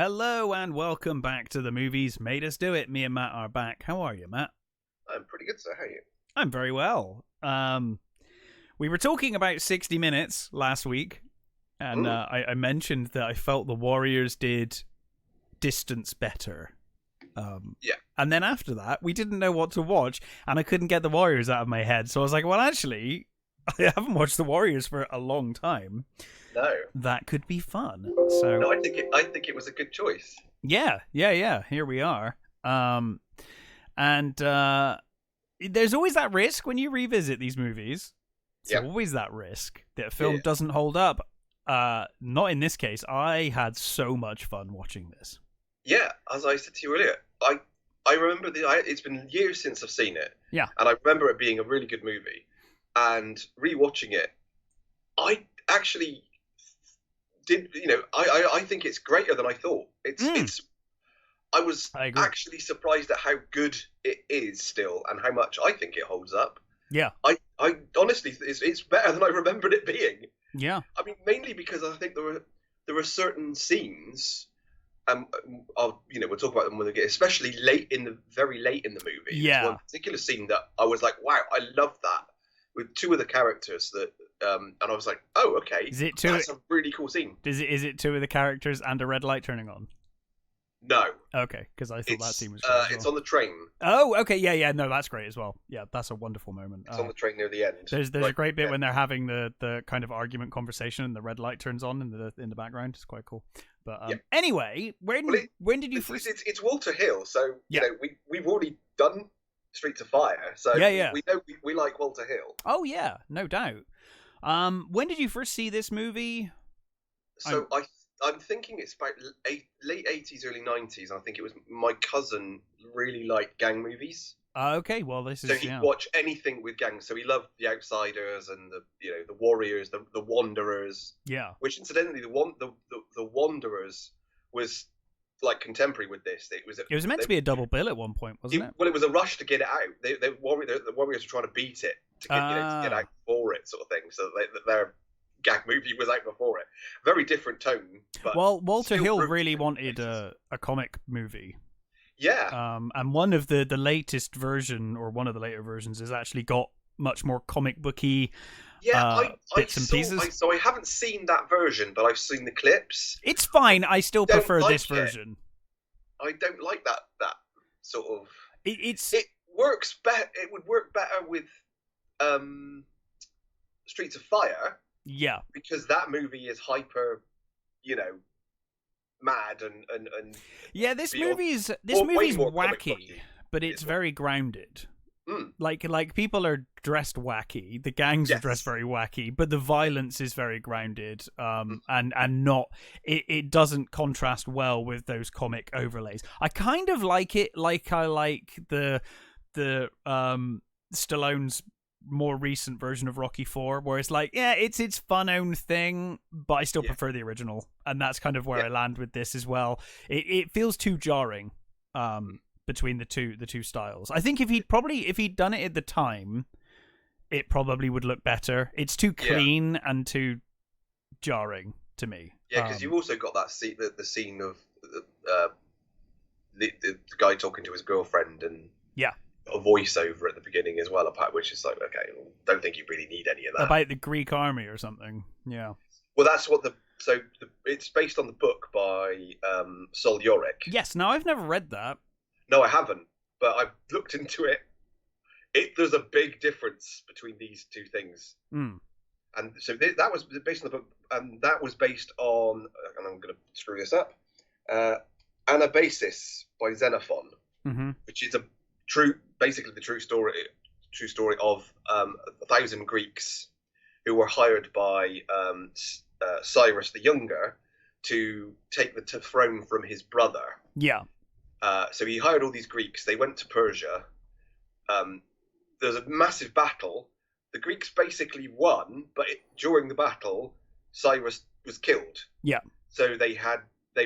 Hello and welcome back to The Movies Made Us Do It. Me and Matt are back. How are you, Matt? I'm pretty good, sir. How are you? I'm very well. We were talking about 60 Minutes last week, and I mentioned that I felt the Warriors did distance better. Yeah. And then after that, we didn't know what to watch, and I couldn't get the Warriors out of my head. So I was like, well, actually, I haven't watched the Warriors for a long time. No. That could be fun. So No, I think it was a good choice. Yeah. Here we are. And there's always that risk when you revisit these movies. There's always that risk that a film doesn't hold up. Not in this case. I had so much fun watching this. Yeah, as I said to you earlier, I remember it's been years since I've seen it. Yeah. And I remember it being a really good movie. And rewatching it, I actually did, I think it's greater than I thought. I was actually surprised at how good it is still and how much I think it holds up. Yeah. I honestly, it's better than I remembered it being. Yeah. I mean, mainly because I think there were certain scenes, we'll talk about them when we get, especially very late in the movie. Yeah. There's one particular scene that I was like, wow, I love that, with two of the characters that, and I was like, oh, okay, that's a really cool scene. Is it two of the characters and a red light turning on? No. Okay, because I thought that scene was great. It's on the train. Oh, okay, yeah, no, that's great as well. Yeah, that's a wonderful moment. It's on the train near the end. There's a great bit when they're having the kind of argument conversation and the red light turns on in the background. It's quite cool. But anyway, when did you first? It's Walter Hill, so we've already done Streets of Fire, so we know we like Walter Hill. Oh yeah, no doubt. When did you first see this movie? So I'm thinking it's about late 80s, early 90s. I think it was my cousin really liked gang movies. Okay, well so he'd watch anything with gangs. So he loved The Outsiders and the Warriors, the Wanderers. Yeah. Which incidentally, the Wanderers was like contemporary with this. It was meant to be a double bill at one point, wasn't it? Well, it was a rush to get it out. The Warriors were trying to beat it to get out for it, sort of thing. So their gag movie was out before it. Very different tone. But Walter Hill really wanted a comic movie. Yeah. And one of the latest version, or one of the later versions, has actually got much more comic booky bits and pieces. So I haven't seen that version, but I've seen the clips. It's fine. I still prefer this version. I don't like that sort of. It works better. It would work better with Streets of Fire. Yeah. Because that movie is hyper, mad and yeah. This movie's wacky, but it's very grounded. Like people are dressed wacky, the gangs are dressed very wacky, but the violence is very grounded, and not it doesn't contrast well with those comic overlays. I kind of like it, like I like the Stallone's more recent version of Rocky 4, where it's like, it's its fun own thing, but I still prefer the original, and that's kind of where I land with this as well. It feels too jarring between the two styles. I think if he'd done it at the time, it probably would look better. It's too clean and too jarring to me. Yeah, because you've also got that scene, the scene of the guy talking to his girlfriend and a voiceover at the beginning as well, which is like, okay, well, don't think you really need any of that. About the Greek army or something. Yeah. Well, that's what it's based on the book by Sol Yorick. Yes. Now I've never read that. No, I haven't, but I've looked into it. There's a big difference between these two things. And so that was based on the book, and that was based on, and I'm going to screw this up, Anabasis by Xenophon, which is basically the true story of 1,000 Greeks who were hired by Cyrus the Younger to take the throne from his brother. Yeah. So he hired all these Greeks. They went to Persia. There's a massive battle. The Greeks basically won, but during the battle, Cyrus was killed. Yeah. So they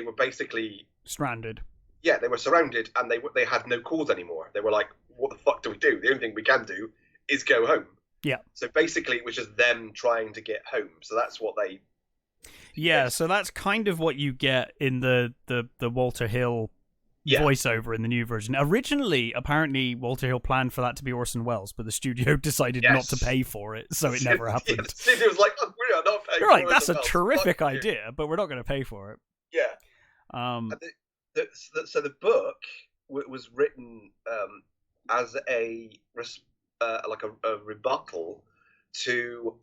were basically stranded. Yeah, they were surrounded, and they had no cause anymore. They were like, what the fuck do we do? The only thing we can do is go home. Yeah. So basically, it was just them trying to get home. So that's what they Yeah, so that's kind of what you get in the Walter Hill voiceover in the new version. Originally, apparently, Walter Hill planned for that to be Orson Welles, but the studio decided not to pay for it, so it never happened. The studio was like, "Look, we are not paying." You're for like, that's a Orson Welles. terrific idea, but we're not going to pay for it. Yeah. So the book was written as a rebuttal to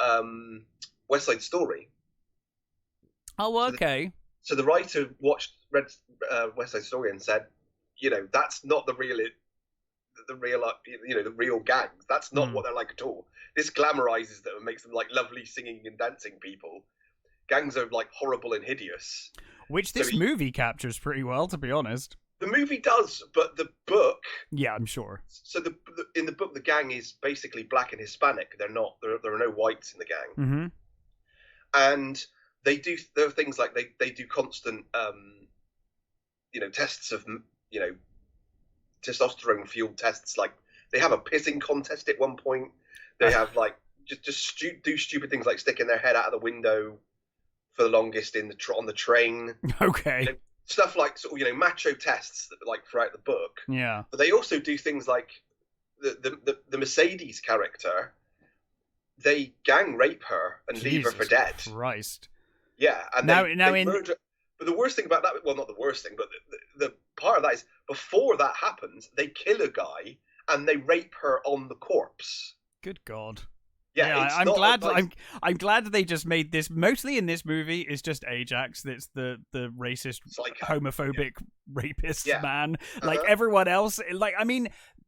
West Side Story. Oh, okay. So the writer read West Side Story and said, that's not the real gangs. That's not what they're like at all. This glamorizes them and makes them like lovely singing and dancing people. Gangs are like horrible and hideous. Which this movie captures pretty well, to be honest. The movie does, but the book... Yeah, I'm sure. So in the book, the gang is basically black and Hispanic. There are no whites in the gang. Mm-hmm. And there are things like they do constant, tests of, testosterone-fueled tests. Like, they have a pissing contest at one point. They have, like, just do stupid things like sticking their head out of the window for the longest on the train. Okay. Stuff like macho tests like throughout the book. Yeah. But they also do things like the Mercedes character. They gang rape her and leave her for dead. Christ. Yeah, and they murder. But the worst thing about that, well, not the worst thing, but the part of that is before that happens, they kill a guy and they rape her on the corpse. Good God. Yeah, I'm glad they just made this. Mostly in this movie is just Ajax. That's the racist, homophobic rapist man. Like everyone else,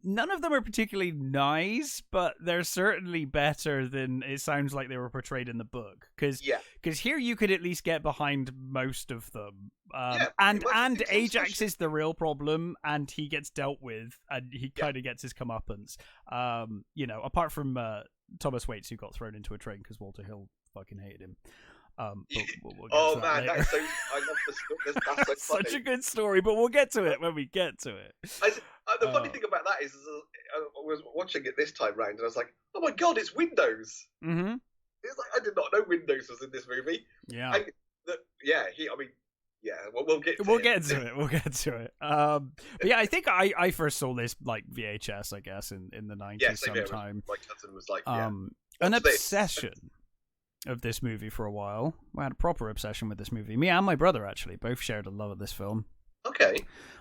none of them are particularly nice, but they're certainly better than it sounds like they were portrayed in the book. Because here you could at least get behind most of them. And Ajax is the real problem, and he gets dealt with, and he kind of gets his comeuppance. Apart from Thomas Waits, who got thrown into a train because Walter Hill fucking hated him. We'll man, later. that's so. I love the story. That's so funny. Such a good story, but we'll get to it when we get to it. The funny thing about that is, I was watching it this time round, and I was like, "Oh my God, it's Windows!" Mm-hmm. It's like I did not know Windows was in this movie. Yeah. We'll get to it. We'll get to it. But yeah, I think I first saw this like VHS, I guess, in the 90s sometime. My cousin was like, an obsession of this movie for a while. I had a proper obsession with this movie. Me and my brother actually both shared a love of this film. Okay.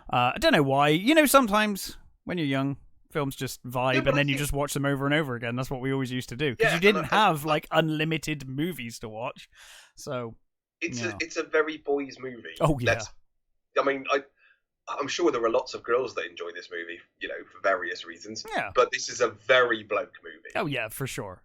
I don't know why. Sometimes when you're young, films just vibe, and then you just watch them over and over again. That's what we always used to do because you didn't have like unlimited movies to watch. So it's a very boys movie. Oh yeah. I'm sure there are lots of girls that enjoy this movie, for various reasons. Yeah. But this is a very bloke movie. Oh yeah, for sure.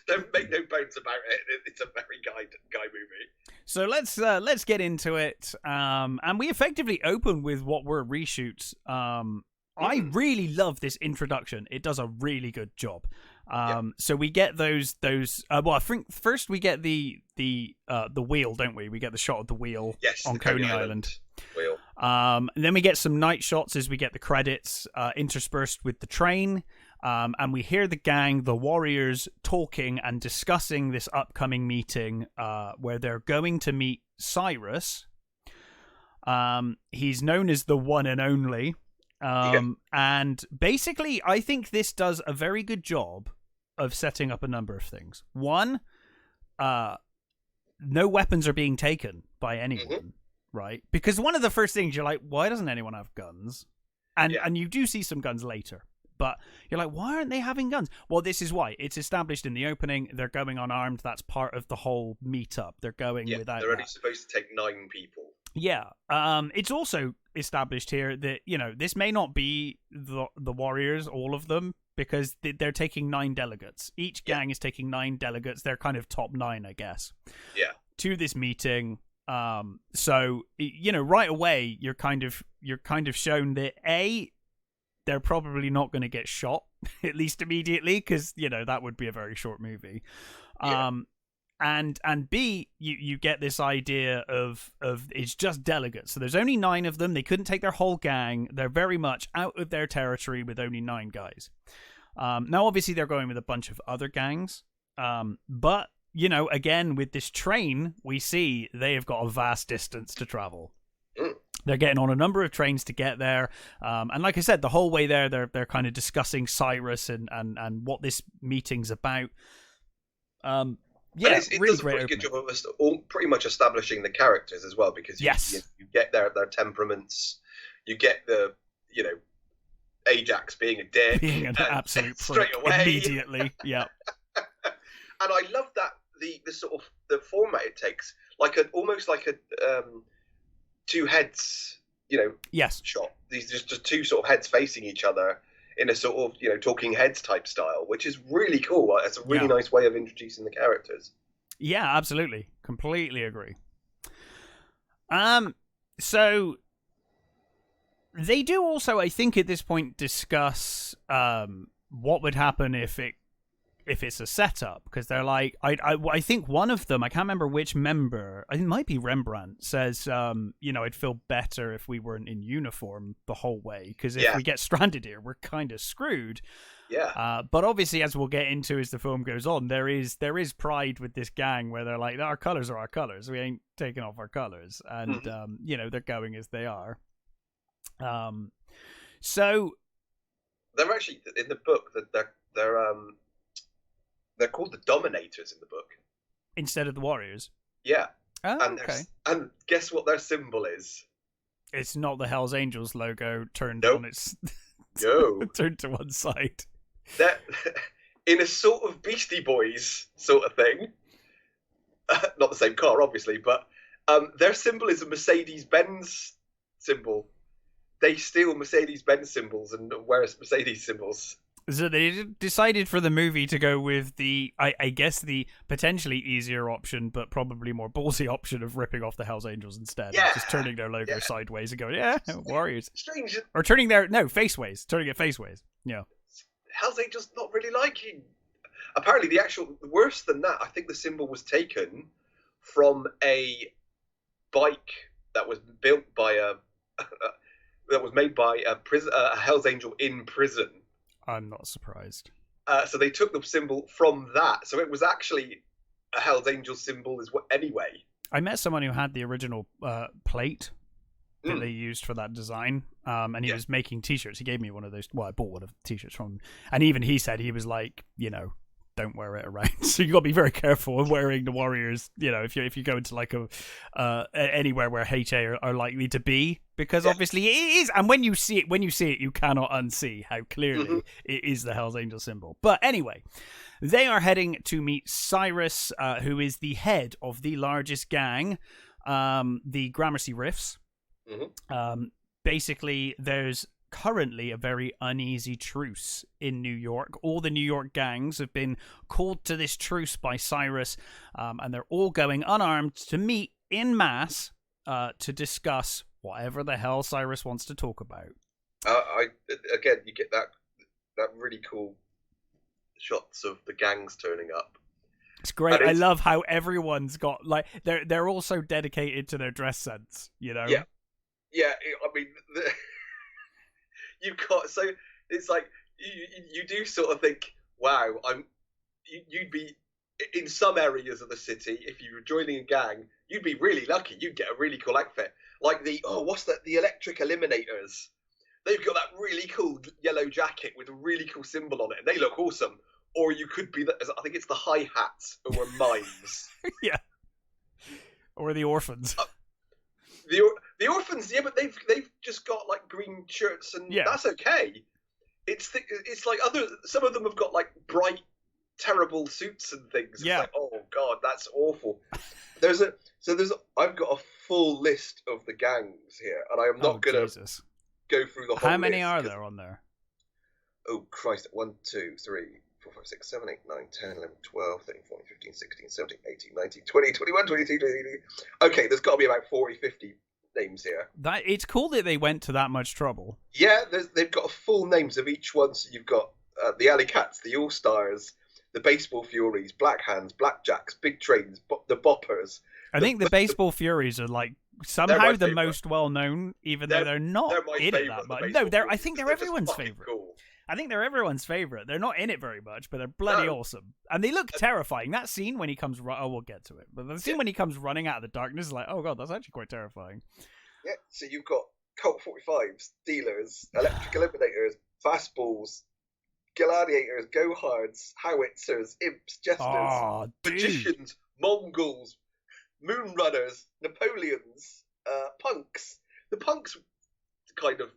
Don't make no bones about it. It's a very guy movie. So let's get into it. And we effectively open with what were reshoots. I really love this introduction. It does a really good job. So we get those. I think first we get the wheel, don't we? We get the shot of the wheel on Coney Island. Wheel. And then we get some night shots as we get the credits interspersed with the train. And we hear the gang, the warriors, talking and discussing this upcoming meeting where they're going to meet Cyrus. He's known as the one and only. And basically, I think this does a very good job of setting up a number of things. One, no weapons are being taken by anyone, right? Because one of the first things you're like, why doesn't anyone have guns? And you do see some guns later. But you're like, why aren't they having guns? Well, this is why. It's established in the opening. They're going unarmed. That's part of the whole meetup. They're going without they're only supposed to take 9 people. Yeah. It's also established here that, this may not be the warriors, all of them, because they're taking 9 delegates. Each gang is taking 9 delegates. They're kind of top 9, I guess. Yeah. To this meeting. So, right away, you're kind of shown that they're probably not going to get shot, at least immediately, because, that would be a very short movie. Yeah. And B, you get this idea of it's just delegates. So there's only 9 of them. They couldn't take their whole gang. They're very much out of their territory with only 9 guys. Now, obviously, they're going with a bunch of other gangs. But you know, again, with this train, we see they have got a vast distance to travel. They're getting on a number of trains to get there. And like I said, the whole way there, they're kind of discussing Cyrus and what this meeting's about. Yeah, it really does a great pretty good opening. job of pretty much establishing the characters as well, because you get their temperaments, you get the, you know, Ajax being a dick, Being an absolute straight prick away immediately. Yeah. And I love that the sort of the format it takes, like almost like a two heads, you know, shot. These just two sort of heads facing each other in a sort of, you know, talking heads type style, which is really cool. It's a really nice way of introducing the characters. Yeah, absolutely. Completely agree. So they do also, I think, at this point discuss what would happen if it's a setup, because they're like, I think one of them, I can't remember which member, I think it might be Rembrandt, says, you know, it'd feel better if we weren't in uniform the whole way, because if we get stranded here, we're kind of screwed. Yeah. But obviously, as we'll get into as the film goes on, there is pride with this gang where they're like, our colors are our colors. We ain't taking off our colors, and you know, they're going as they are. So they're actually in the book that they're called the Dominators in the book instead of the Warriors. Yeah. Oh, and okay. And guess what their symbol is? It's not the Hells Angels logo turned on its turned to one side. They're in a sort of Beastie Boys sort of thing. Not the same car, obviously, but their symbol is a Mercedes-Benz symbol. They steal Mercedes-Benz symbols and wear Mercedes symbols. So they decided for the movie to go with the, I guess, the potentially easier option, but probably more ballsy option of ripping off the Hells Angels instead. Yeah. Just turning their logo sideways and going, Warriors. Strange. Or turning faceways. Turning it faceways. Yeah. Hells Angels not really liking. Apparently, worse than that, I think the symbol was taken from a bike that was built by that was made by a Hells Angel in prison. I'm not surprised. So they took the symbol from that. So it was actually a Hells Angel symbol anyway. I met someone who had the original plate that they used for that design, and he was making T-shirts. He gave me one of those. Well, I bought one of the T-shirts from him, and even he said, he was like, you know, don't wear it around. So you got to be very careful of wearing the Warriors. You know, if you go into like anywhere where HA are likely to be, because obviously it is. And when you see it, you cannot unsee how clearly it is the Hells Angel symbol. But anyway, they are heading to meet Cyrus, who is the head of the largest gang, the Gramercy Riffs. Basically, there's currently a very uneasy truce in New York. All the New York gangs have been called to this truce by Cyrus, and they're all going unarmed to meet in mass to discuss whatever the hell Cyrus wants to talk about. Again, you get that really cool shots of the gangs turning up. It's great. I love how everyone's got, like, they're all so dedicated to their dress sense, you know? Yeah, I mean, you've got, so it's like you do sort of think, wow, you'd be in some areas of the city, if you were joining a gang, you'd be really lucky. You'd get a really cool outfit, like the Electric Eliminators. They've got that really cool yellow jacket with a really cool symbol on it, and they look awesome. Or you could be I think it's the Hi Hats, who are mimes. Yeah, or the Orphans. The Orphans, yeah, but they've just got like green shirts, and that's okay. It's like some of them have got like bright, terrible suits and things. Yeah. It's like, oh god, that's awful. I've got a full list of the gangs here, and I am not gonna go through the whole. How many are there on there? Oh Christ! 1, 2, 3, 4, 5, 6, 7, 8, 9, 10, 11, 12, 13, 14, 15, 16, 17, 18, 19, 20, 21, 22, 23. Okay, there's got to be about 40, 50 names here. It's cool that they went to that much trouble. Yeah, they've got full names of each one. So you've got the Alley Cats, the All Stars, the Baseball Furies, Black Hands, Blackjacks, Big Trains, the Boppers. I think the Baseball Furies are like somehow the most well known, even though they're not in it that much. No, I think they're everyone's favorite. Cool. I think they're everyone's favorite. They're not in it very much, but they're bloody awesome, and they look terrifying. That scene when he comes, we'll get to it, but the scene when he comes running out of the darkness is like, oh god, that's actually quite terrifying. Yeah, so you've got Colt 45s, dealers, electric eliminators, fastballs, gladiators, go-hards, howitzers, imps, jesters, magicians, Mongols, moonrunners, Napoleons, punks. The punks kind of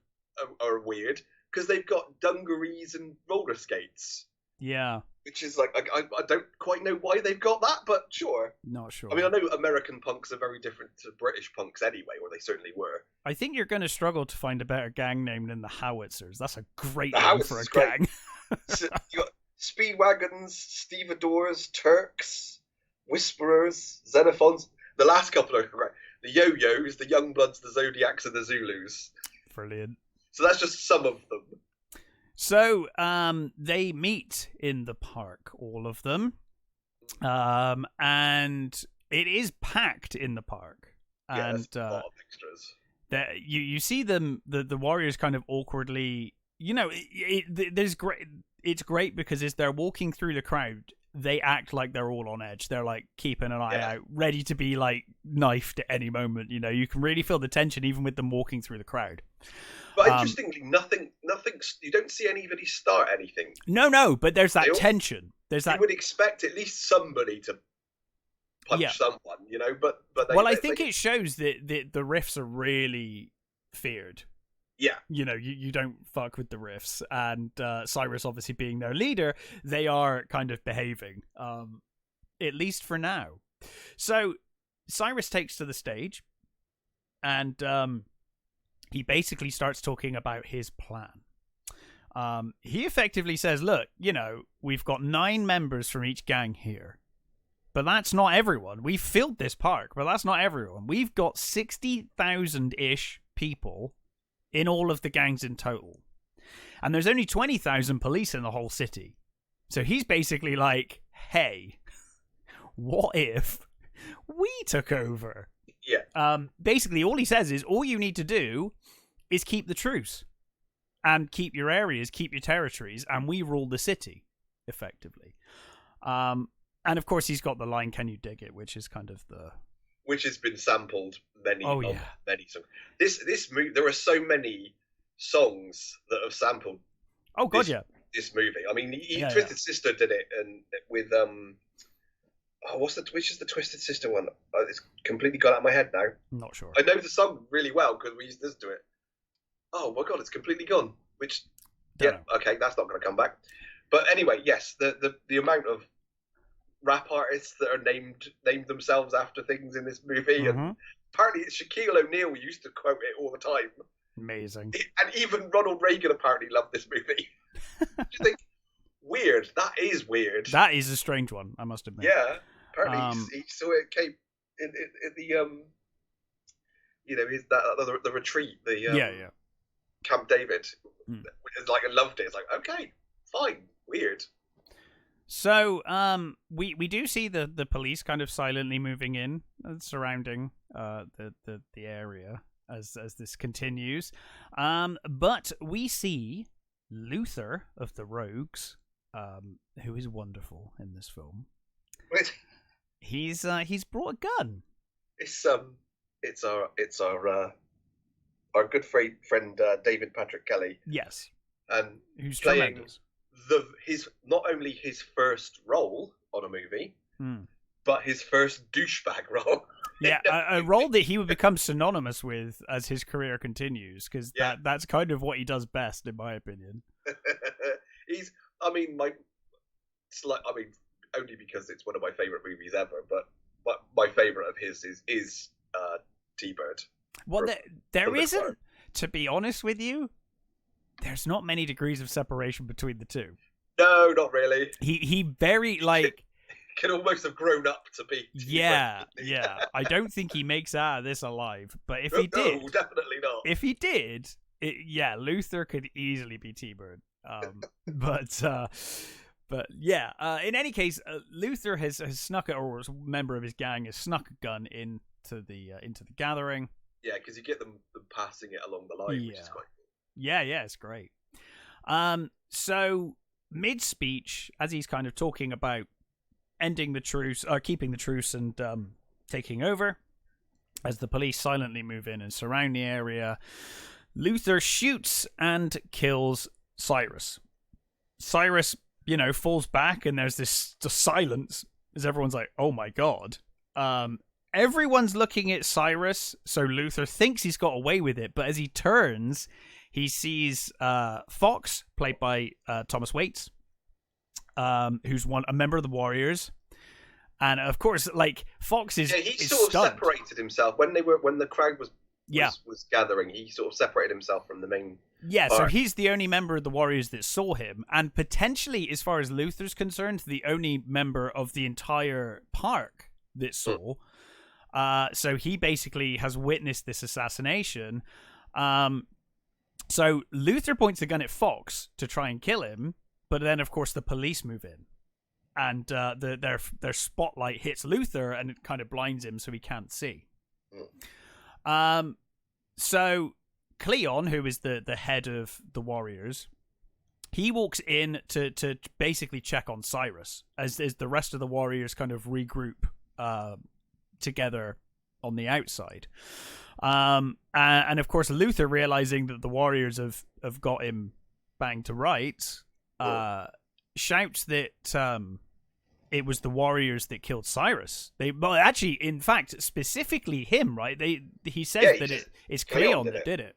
are weird because they've got dungarees and roller skates. Yeah. Which is like, I don't quite know why they've got that, but sure. Not sure. I mean, I know American punks are very different to British punks anyway, or they certainly were. I think you're going to struggle to find a better gang name than the Howitzers. That's a great name for a gang. So you got Speedwagons, Stevedores, Turks, Whisperers, Xenophons. The last couple are great. The Yo-Yos, the Youngbloods, the Zodiacs, and the Zulus. Brilliant. So that's just some of them. So they meet in the park, all of them, and it is packed in the park. Yeah, and there's a lot of extras. You see them, the warriors kind of awkwardly. There's great. It's great because as they're walking through the crowd, they act like they're all on edge. They're like keeping an eye out, ready to be like knifed at any moment. You can really feel the tension even with them walking through the crowd. But interestingly, nothing. You don't see anybody start anything. No. But there's that tension. There's that. You would expect at least somebody to punch someone, But I think it shows that the riffs are really feared. Yeah. You don't fuck with the riffs, and Cyrus obviously being their leader, they are kind of behaving, at least for now. So Cyrus takes to the stage, and he basically starts talking about his plan. He effectively says, look, we've got 9 members from each gang here, but that's not everyone. We've filled this park, but that's not everyone. We've got 60,000-ish people in all of the gangs in total. And there's only 20,000 police in the whole city. So he's basically like, hey, what if we took over? Yeah. Basically, all he says is, all you need to do is keep the truce. And keep your areas, keep your territories, and we rule the city, effectively. And of course, he's got the line, can you dig it? Which is kind of the... Which has been sampled many songs. This movie, there are so many songs that have sampled. Oh god, this movie. I mean, Twisted Sister did it, and with which is the Twisted Sister one? It's completely gone out of my head now. I'm not sure. I know the song really well because we used to listen to it. Oh my god, it's completely gone. Okay, that's not going to come back. But anyway, yes, the amount of rap artists that are named themselves after things in this movie, and apparently Shaquille O'Neal used to quote it all the time. Amazing. And even Ronald Reagan apparently loved this movie. Do you think weird? That is weird. That is a strange one, I must admit. Yeah, apparently he saw it came in the the retreat, Camp David. It's like I loved it. It's like, okay, fine, weird. So, we do see the police kind of silently moving in, surrounding the area as this continues. But we see Luther of the Rogues, who is wonderful in this film. Wait. He's brought a gun. It's our good friend David Patrick Kelly. Yes. And who's playing tremendous. Not only his first role on a movie, but his first douchebag role. Yeah, a role that he would become synonymous with as his career continues, because that's kind of what he does best, in my opinion. Only because it's one of my favorite movies ever, but my favorite of his is T-Bird. Well, there isn't, to be honest with you, there's not many degrees of separation between the two. No, not really. He very, can almost have grown up to be T-Bird. Yeah. I don't think he makes out of this alive, but if he did... No, definitely not. If he did, Luther could easily be T-Bird. But in any case, Luther has snuck it, or a member of his gang has snuck a gun into the gathering. Yeah, because you get them passing it along the line, which is quite cool. Yeah, it's great. So mid-speech, as he's kind of talking about ending the truce, or keeping the truce and taking over, as the police silently move in and surround the area, Luther shoots and kills Cyrus. Cyrus, falls back, and there's this silence as everyone's like, oh my god. Everyone's looking at Cyrus, so Luther thinks he's got away with it, but as he turns, he sees Fox, played by Thomas Waits, who's a member of the Warriors. And of course, Fox is he is sort of stunned. separated himself when the crowd was gathering. He sort of separated himself from the main. Yeah, so he's the only member of the Warriors that saw him, and potentially, as far as Luther's concerned, the only member of the entire park that saw. So he basically has witnessed this assassination. So Luther points a gun at Fox to try and kill him, but then, of course, the police move in. And their spotlight hits Luther, and it kind of blinds him so he can't see. So Cleon, who is the head of the Warriors, he walks in to basically check on Cyrus as the rest of the Warriors kind of regroup together on the outside. And of course, Luther, realizing that the Warriors have got him banged to rights, shouts that it was the Warriors that killed Cyrus. Actually, in fact, specifically him, right? He says that it's Cleon that did it.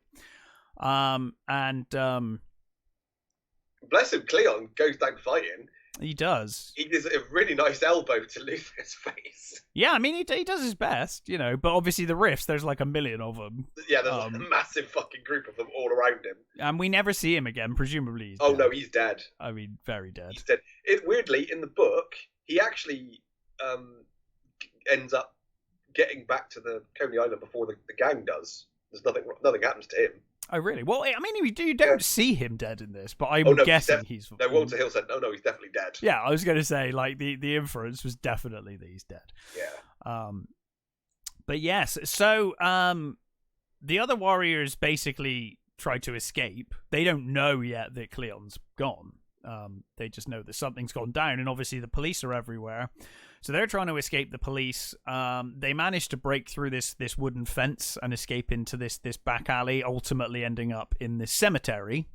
Bless him, Cleon goes down fighting. He does. He does a really nice elbow to Luther's face. Yeah, I mean, he does his best, but obviously the riffs, there's like a million of them. Yeah, there's a massive fucking group of them all around him. And we never see him again, presumably he's dead. No, he's dead. I mean, very dead. He's dead. Weirdly, in the book, he actually ends up getting back to the Coney Island before the gang does. There's nothing happens to him. Oh, really? Well, I mean, you don't see him dead in this, but I'm guessing he's... No, Walter Hill said, no, he's definitely dead. Yeah, I was going to say, the inference was definitely that he's dead. Yeah. But yes, so the other Warriors basically try to escape. They don't know yet that Cleon's gone. They just know that something's gone down, and obviously the police are everywhere. So they're trying to escape the police. They manage to break through this wooden fence and escape into this back alley, ultimately ending up in this cemetery.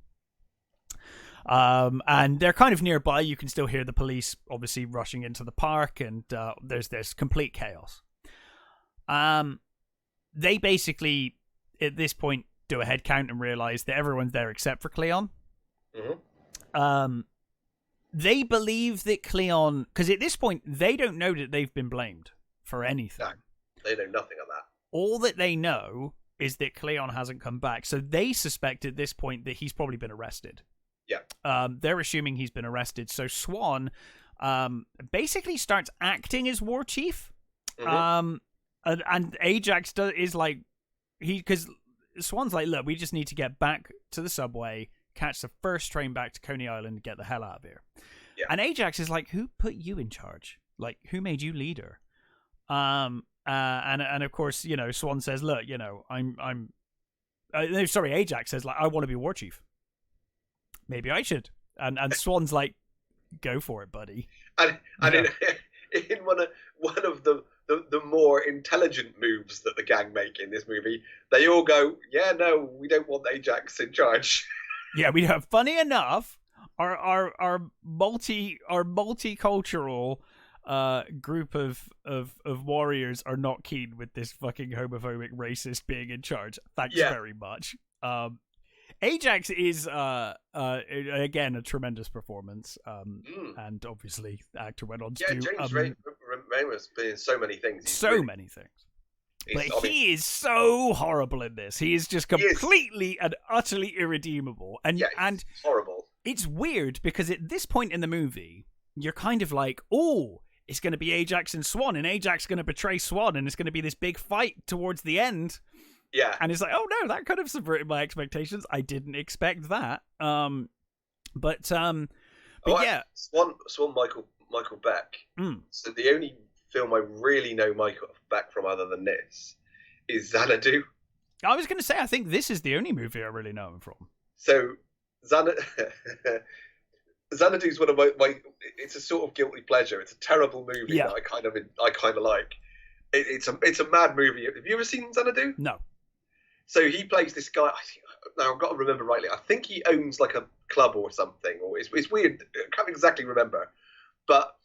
And they're kind of nearby. You can still hear the police obviously rushing into the park, and there's complete chaos. They basically, at this point, do a head count and realize that everyone's there except for Cleon. Mm-hmm. They believe that Cleon, because at this point they don't know that they've been blamed for anything. No, they know nothing of that. All that they know is that Cleon hasn't come back, so they suspect at this point that he's probably been arrested. Yeah. They're assuming he's been arrested. So Swan basically starts acting as war chief. Mm-hmm. And Ajax is like, because Swan's like, look, we just need to get back to the subway, catch the first train back to Coney Island, and get the hell out of here. Yeah. And Ajax is like, who put you in charge? Like, who made you leader? And of course, Swan says, look, Ajax says, like, I want to be war chief. Maybe I should. And Swan's like, go for it, buddy. And in one of the more intelligent moves that the gang make in this movie, they all go, yeah, no, we don't want Ajax in charge. Yeah, we have. Funny enough, our multicultural group of warriors are not keen with this fucking homophobic racist being in charge. Thanks very much. Ajax is again a tremendous performance, and obviously the actor went on to do. James Ramirez been in so many things. Many things. But he is so horrible in this. He is just completely and utterly irredeemable. And and horrible. It's weird because at this point in the movie, you're kind of like, oh, it's going to be Ajax and Swan, and Ajax going to betray Swan, and it's going to be this big fight towards the end. Yeah. And it's like, oh no, that could have subverted my expectations. I didn't expect that. Swan Michael Beck. So the only film I really know Michael Beck from other than this is Xanadu. I was going to say, I think this is the only movie I really know him from. So Xanadu. Xanadu's one of my. It's a sort of guilty pleasure. It's a terrible movie that I kind of like. It's a mad movie. Have you ever seen Xanadu? No. So he plays this guy. Now I've got to remember rightly. I think he owns like a club or something, or it's weird. I can't exactly remember, but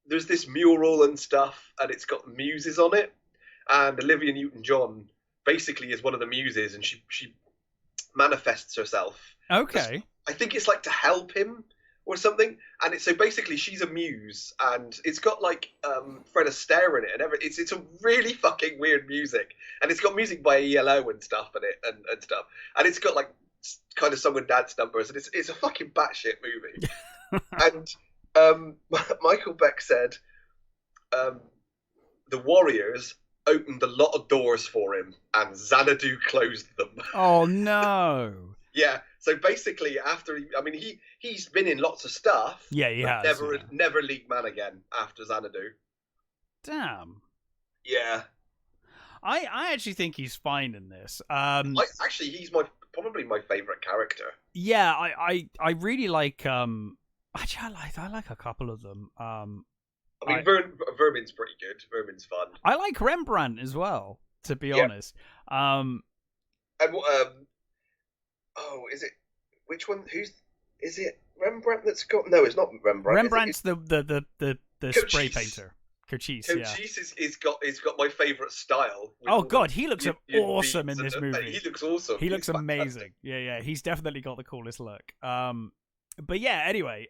there's this mural and stuff, and it's got muses on it, and Olivia Newton-John basically is one of the muses, and she manifests herself. Okay. I think it's like to help him or something, and so basically she's a muse, and it's got like Fred Astaire in it, and it's a really fucking weird music, and it's got music by ELO and stuff in it and stuff, and it's got like kind of song and dance numbers, and it's a fucking batshit movie. And Michael Beck said the Warriors opened a lot of doors for him, and Xanadu closed them. Oh no. Yeah, so basically, after he's been in lots of stuff. Yeah, he has. Never League Man again after Xanadu. Damn. Yeah. I actually think he's fine in this. Actually, he's probably my favorite character. Yeah, I really like. Actually, I like a couple of them. Vermin's pretty good. Vermin's fun. I like Rembrandt as well, to be honest. Oh, is it? Which one? Is it? Rembrandt that's got? No, it's not Rembrandt. Rembrandt's the spray painter. Cochise, yeah. Cochise is got my favourite style. Oh god, he looks awesome in this movie. He looks awesome. He looks amazing. Yeah. He's definitely got the coolest look. But yeah. Anyway,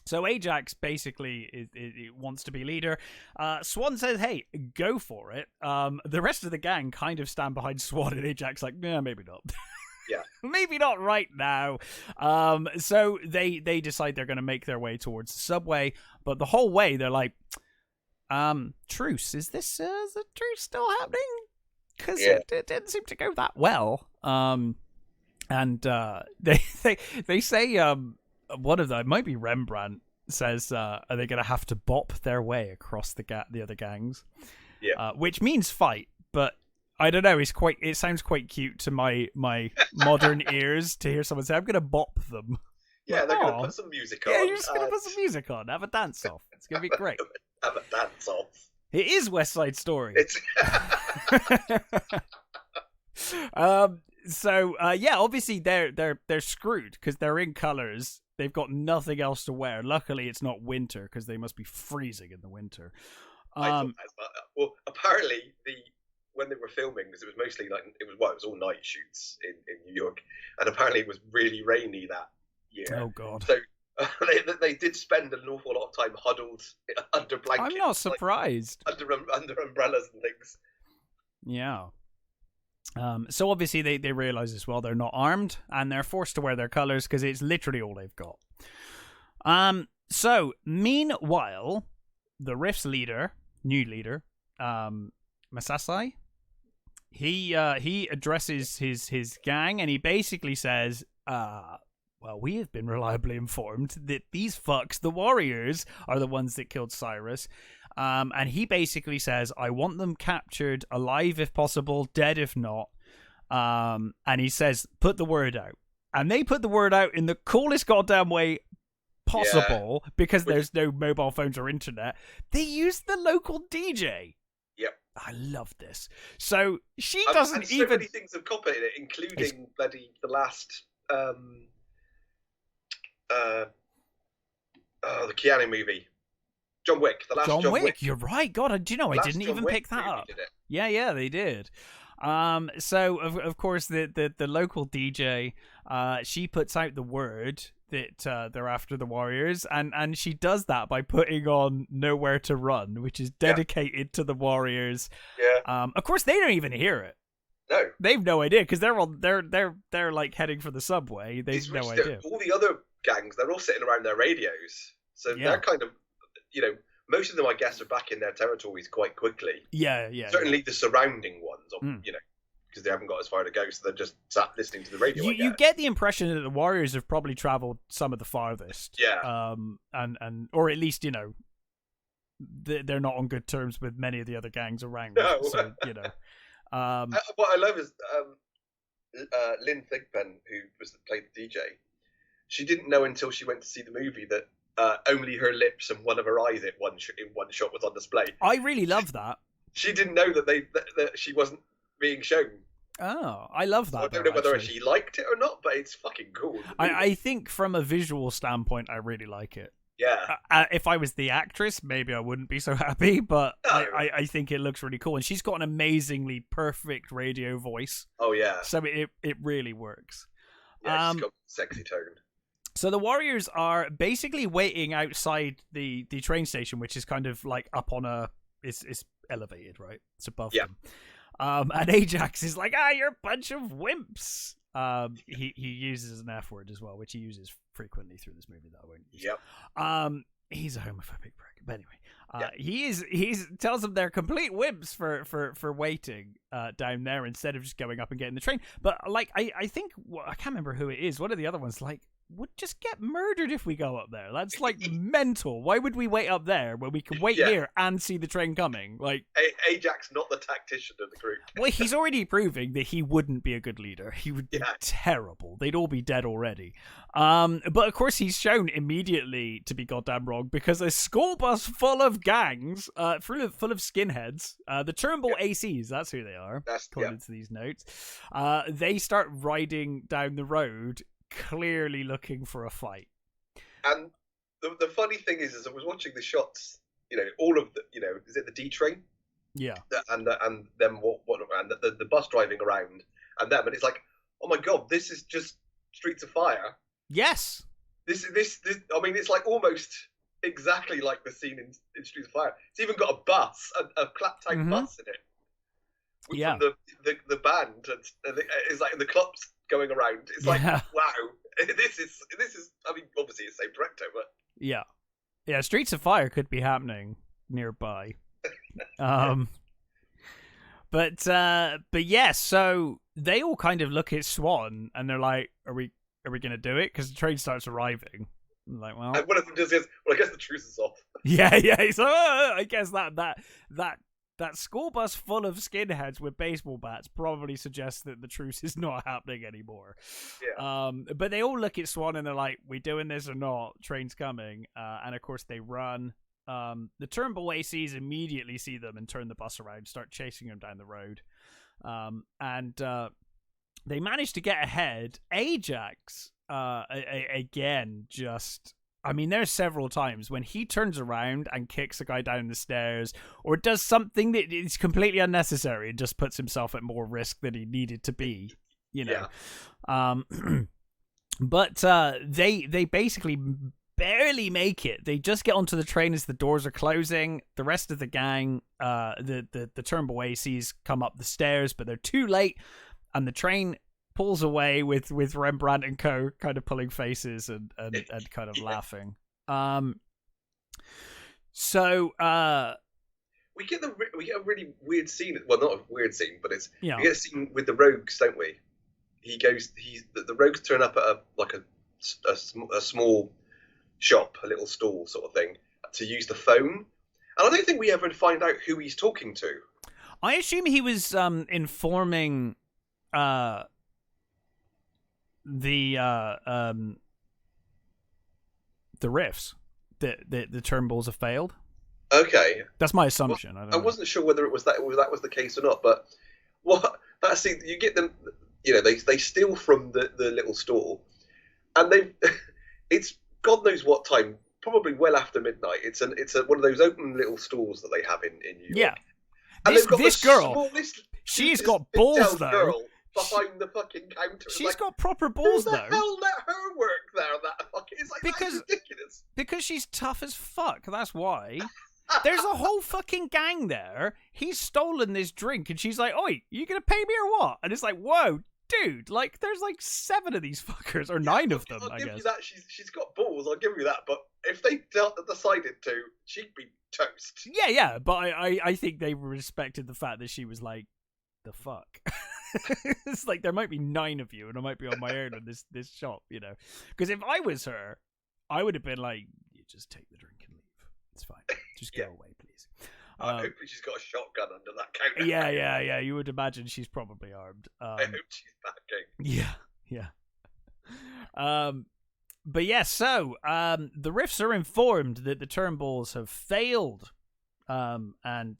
so Ajax basically wants to be leader. Swan says, "Hey, go for it." The rest of the gang kind of stand behind Swan, and Ajax like, "Yeah, maybe not." Yeah. Maybe not right now. So they decide they're going to make their way towards the subway, but the whole way they're like, truce. Is the truce still happening? Because it didn't seem to go that well. And they say one of them, it might be Rembrandt, says, are they going to have to bop their way across the other gangs? Yeah. Which means fight, but I don't know. It sounds quite cute to my modern ears to hear someone say, "I'm going to bop them." Yeah, they're going to put some music on. Yeah, you're just going to put some music on. Have a dance off. It's going to be great. Have a dance off. It is West Side Story. It's. Obviously they're screwed because they're in colors. They've got nothing else to wear. Luckily, it's not winter because they must be freezing in the winter. Well, apparently when they were filming, because it was mostly like it was all night shoots in New York, and apparently it was really rainy that year. Oh god! So they did spend an awful lot of time huddled under blankets. I'm not surprised. Like, under umbrellas and things. Yeah. So obviously they realize as well they're not armed and they're forced to wear their colors because it's literally all they've got. So meanwhile, the Rift's new leader, Masasai, he addresses his gang and he basically says, well, we have been reliably informed that these fucks, the Warriors, are the ones that killed Cyrus. And he basically says, I want them captured alive if possible, dead if not. And he says, put the word out. And they put the word out in the coolest goddamn way possible because there's no mobile phones or internet. They used the local DJ. Yep. I love this. So she and doesn't so even... many things have copied it, including bloody the last... the Keanu movie. John Wick. The last John Wick. You're right. God, do you know, I didn't even pick that up. Yeah, they did. So of course the local DJ, she puts out the word that they're after the Warriors, and she does that by putting on "Nowhere to Run," which is dedicated to the Warriors. Yeah. Of course, they don't even hear it. No, they've no idea because they're like heading for the subway. They've no idea. All the other gangs, they're all sitting around their radios, so they're kind of, most of them, I guess, are back in their territories quite quickly. Yeah. Certainly the surrounding ones, because they haven't got as far to go, so they're just sat listening to the radio. You get the impression that the Warriors have probably travelled some of the farthest. Yeah. And or at least they're not on good terms with many of the other gangs around. No. So what I love is Lynn Thigpen, who played the DJ, she didn't know until she went to see the movie that only her lips and one of her eyes in one shot was on display. I really love that. She didn't know that she wasn't being shown. Oh, I love that. So I don't know whether she liked it or not, but it's fucking cool. I think from a visual standpoint, I really like it. Yeah. If I was the actress, maybe I wouldn't be so happy, but I think it looks really cool. And she's got an amazingly perfect radio voice. Oh, yeah. So it really works. Yeah, she's got a sexy tone. So the Warriors are basically waiting outside the train station, which is kind of like up on it's elevated, right? It's above them. And Ajax is like, you're a bunch of wimps. He uses an F word as well, which he uses frequently through this movie that I won't use. Yep. He's a homophobic prick. But anyway, he tells them they're complete wimps for waiting down there instead of just going up and getting the train. But like I think I can't remember who it is. One of the other ones like would just get murdered if we go up there. That's like mental. Why would we wait up there when we can wait here and see the train coming? Like Ajax, not the tactician of the group. Well, he's already proving that he wouldn't be a good leader. He would be terrible. They'd all be dead already. But of course, he's shown immediately to be goddamn wrong because a school bus full of gangs, full of skinheads, the Turnbull ACs, that's who they are, according to these notes. They start riding down the road, clearly looking for a fight. And the funny thing is I was watching the shots, all of the, is it the D train? Yeah. And them and the bus driving around and them, and it's like, oh my god, this is just Streets of Fire. Yes. This I mean, it's like almost exactly like the scene in Streets of Fire. It's even got a bus, a clap tank bus in it. From the band, and it's like the clubs going around. It's like, wow, this is. I mean, obviously it's the same director, but yeah, Streets of Fire could be happening nearby. But yeah, so they all kind of look at Swan and they're like, "Are we gonna do it?" Because the train starts arriving. I'm like, well, and one of them just says, "Well, I guess the truce is off." Yeah. So I guess that school bus full of skinheads with baseball bats probably suggests that the truce is not happening anymore. Yeah. But they all look at Swan and they're like, "We doing this or not? Train's coming." And of course they run. The Turnbull ACs immediately see them and turn the bus around, start chasing them down the road. And they manage to get ahead. Ajax, again, I mean, there's several times when he turns around and kicks a guy down the stairs or does something that is completely unnecessary and just puts himself at more risk than he needed to be, Yeah. But they basically barely make it. They just get onto the train as the doors are closing. The rest of the gang, the Turnbull ACs come up the stairs, but they're too late, and the train pulls away with Rembrandt and co. kind of pulling faces and kind of laughing. So we get a really weird scene. Well, not a weird scene, but we get a scene with the rogues, don't we? The rogues turn up at a small shop, a little stall sort of thing, to use the phone. And I don't think we ever find out who he's talking to. I assume he was informing the riffs that the Turnbulls have failed. Okay, that's my assumption. I wasn't sure whether it was that was the case or not. But that scene, you get them. They steal from the little store, and it's God knows what time. Probably well after midnight. It's one of those open little stores that they have in New York. Yeah, and this girl, she's got balls though. Girl behind the fucking counter. She's got proper balls though. Who the hell let her work there? It's like that's ridiculous. Because she's tough as fuck. That's why. There's a whole fucking gang there. He's stolen this drink, and she's like, "Oi, you gonna pay me or what?" And it's like, "Whoa, dude! Like, there's like 7 of these fuckers, or 9 of them." I'll give you that. She's got balls. I'll give you that. But if they decided to, she'd be toast. Yeah. But I think they respected the fact that she was like, "The fuck." It's like there might be 9 of you, and I might be on my own in this shop, Because if I was her, I would have been like, "You just take the drink and leave. It's fine. Just go away, please." Hopefully she's got a shotgun under that counter. Yeah. You would imagine she's probably armed. I hope she's backing. Yeah. But yeah, so the Riffs are informed that the Turnbulls have failed. And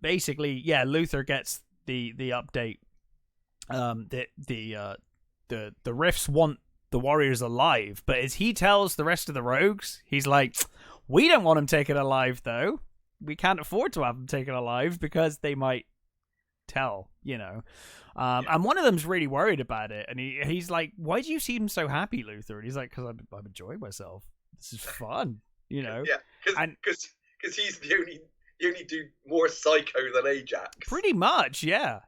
basically, yeah, Luther gets the update that the Riffs want the Warriors alive, but as he tells the rest of the rogues, he's like, we don't want them taken alive, though. We can't afford to have them taken alive because they might tell, you know. And one of them's really worried about it, and he's like, why do you seem so happy, Luther? And he's like, because I'm enjoying myself. This is fun, you know. Yeah, because he's the only dude more psycho than Ajax. Pretty much, yeah.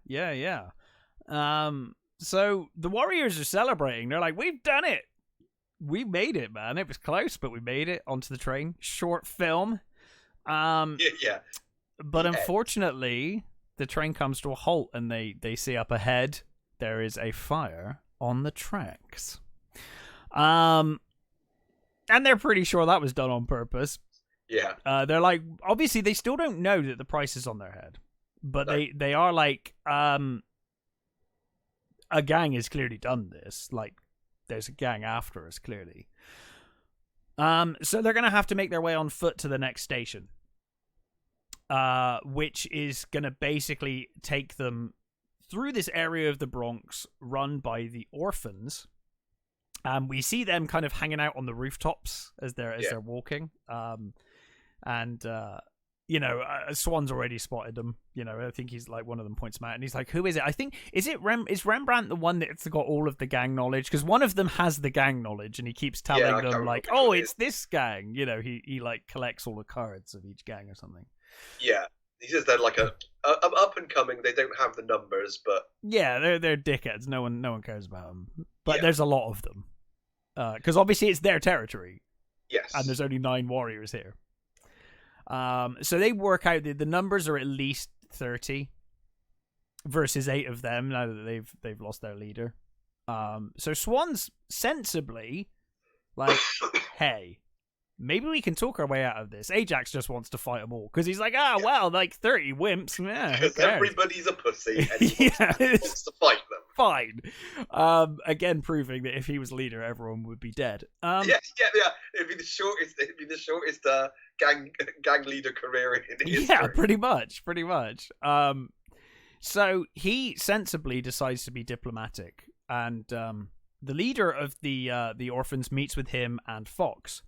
So the Warriors are celebrating. They're like, we've done it. We made it, man. It was close, but we made it onto the train. Short film. Yeah. But unfortunately, the train comes to a halt, and they see up ahead there is a fire on the tracks. And they're pretty sure that was done on purpose. Yeah. They're like, obviously, they still don't know that the price is on their head. But they are like, a gang has clearly done this. Like, there's a gang after us, clearly. So they're going to have to make their way on foot to the next station. Which is going to basically take them through this area of the Bronx run by the orphans. We see them kind of hanging out on the rooftops as they're walking. You know, Swan's already spotted them. You know, I think he's like, one of them points him out, and he's like, "Who is it?" I think is Rembrandt the one that's got all of the gang knowledge? Because one of them has the gang knowledge, and he keeps telling them like, "Oh, it's this gang." You know, he like collects all the cards of each gang or something. Yeah, he says they're like a up and coming. They don't have the numbers, but yeah, they're dickheads. No one cares about them. But there's a lot of them because obviously it's their territory. Yes, and there's only 9 warriors here. So they work out the numbers are at least 30 versus 8 of them now that they've lost their leader. So Swan's sensibly like, hey, maybe we can talk our way out of this. Ajax just wants to fight them all because he's like, well, like 30 wimps. Yeah, because everybody's a pussy and he wants to fight them. Fine. Again, proving that if he was leader, everyone would be dead. Yeah. It'd be the shortest gang leader career in history. Yeah, pretty much. So he sensibly decides to be diplomatic, and the leader of the orphans meets with him and Fox.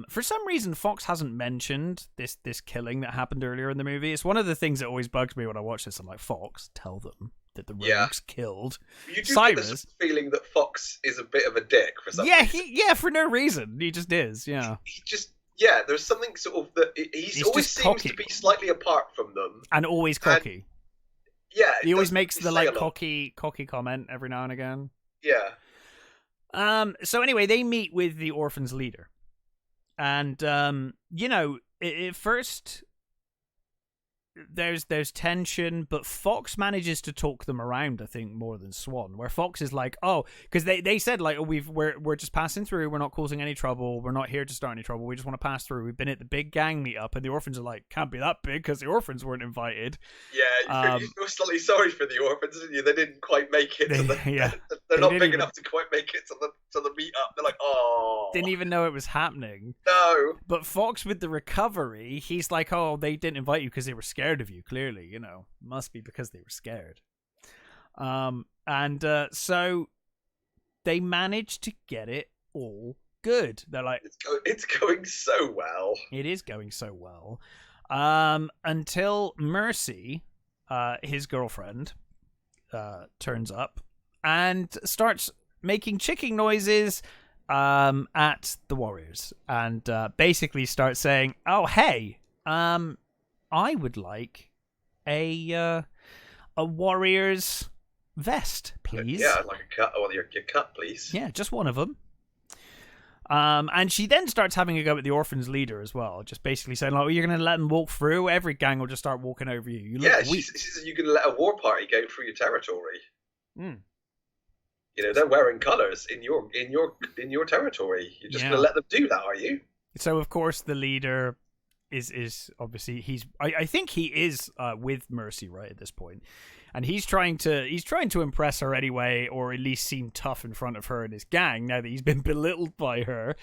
For some reason, Fox hasn't mentioned this killing that happened earlier in the movie. It's one of the things that always bugs me when I watch this. I'm like, Fox, tell them that the rogues killed you do Cyrus. Get this feeling that Fox is a bit of a dick for some reason. For no reason. He just is, yeah. He just, there's something sort of that he always seems cocky. To be slightly apart from them. And always cocky. And, he always makes the like cocky comment every now and again. Yeah. So anyway, they meet with the orphans' leader. And, you know, at first there's tension, but Fox manages to talk them around, I think, more than Swan, where Fox is like, because they said, like, we're just passing through, we're not causing any trouble, we're not here to start any trouble, we just want to pass through, we've been at the big gang meetup, and the orphans are like, can't be that big, because the orphans weren't invited. Yeah, you feel slightly sorry for the orphans, didn't you? They didn't quite make it to the... They're not big enough to quite make it to the meetup. They're like, didn't even know it was happening. No. But Fox, with the recovery, he's like, they didn't invite you because they were scared of you, clearly, you know. Must be because they were scared. So they managed to get it all good. They're like, it's going so well. It is going so well. Until Mercy, his girlfriend, turns up and starts making chicken noises at the warriors, and basically starts saying, hey, I would like a warrior's vest, please. Yeah, I'd like a cut. Well, your cut, please. Yeah, just one of them. And she then starts having a go at the orphans' leader as well, just basically saying, like, you're going to let them walk through? Every gang will just start walking over you. You look weak. She says you're going to let a war party go through your territory. Mm. You know, they're wearing colours in your territory. You're just going to let them do that, are you? So, of course, the leader is obviously I think he is with Mercy right at this point, and he's trying to impress her anyway, or at least seem tough in front of her and his gang now that he's been belittled by her.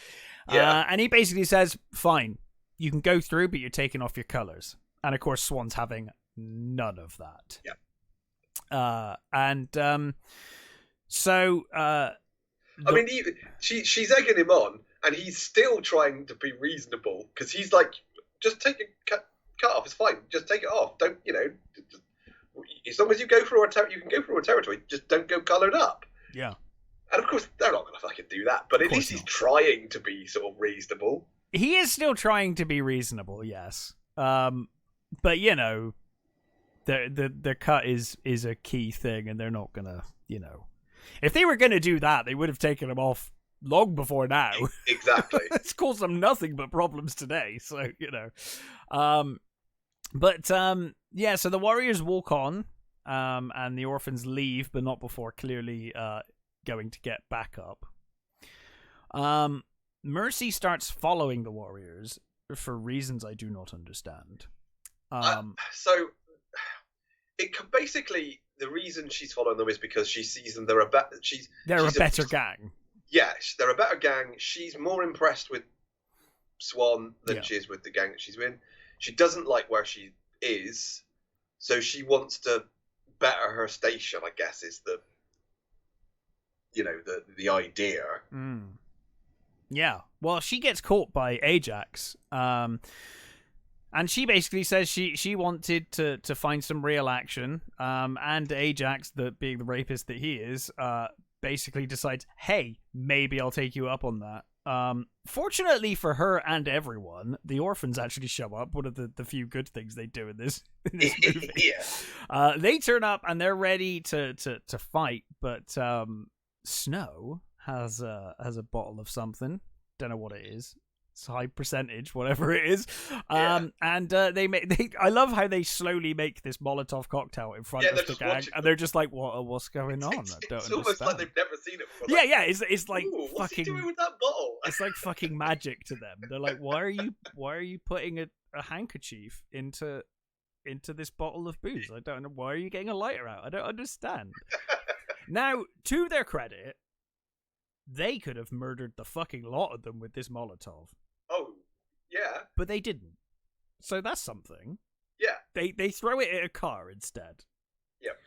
And he basically says, "Fine, you can go through, but you're taking off your colors." And of course, Swan's having none of that. I mean, she's egging him on, and he's still trying to be reasonable because he's like, just take it, cut off. It's fine. Just take it off. Don't, as long as you go through you can go through a territory. Just don't go coloured up. Yeah. And of course, they're not going to fucking do that. But at least he's trying to be sort of reasonable. He is still trying to be reasonable, yes. But the cut is a key thing, and they're not gonna, if they were gonna do that, they would have taken him off long before now. Exactly. It's caused them nothing but problems today. So so the warriors walk on, and the orphans leave, but not before clearly going to get back up. Mercy starts following the warriors for reasons I do not understand. So basically the reason she's following them is because she sees them. They're a better gang. Yes, they're a better gang. She's more impressed with Swan than she is with the gang that she's in. She doesn't like where she is, so she wants to better her station, I guess, is the idea. Yeah. Well, she gets caught by Ajax, and she basically says she wanted to find some real action, and Ajax, being the rapist that he is, basically decides, hey, maybe I'll take you up on that. Fortunately for her and everyone, the orphans actually show up, one of the few good things they do in this movie. They turn up and they're ready to fight, but Snow has a bottle of something. Don't know what it is. It's high percentage, whatever it is. And I love how they slowly make this Molotov cocktail in front of the gang, and they're just like, what's going on? I don't understand. It's almost like they've never seen it before. It's like what's fucking. he doing with that bottle? It's like fucking magic to them. They're like, why are you putting a handkerchief into this bottle of booze? I don't know. Why are you getting a lighter out? I don't understand. Now, to their credit, they could have murdered the fucking lot of them with this Molotov. Oh, yeah. But they didn't. So that's something. Yeah. They throw it at a car instead. Yep.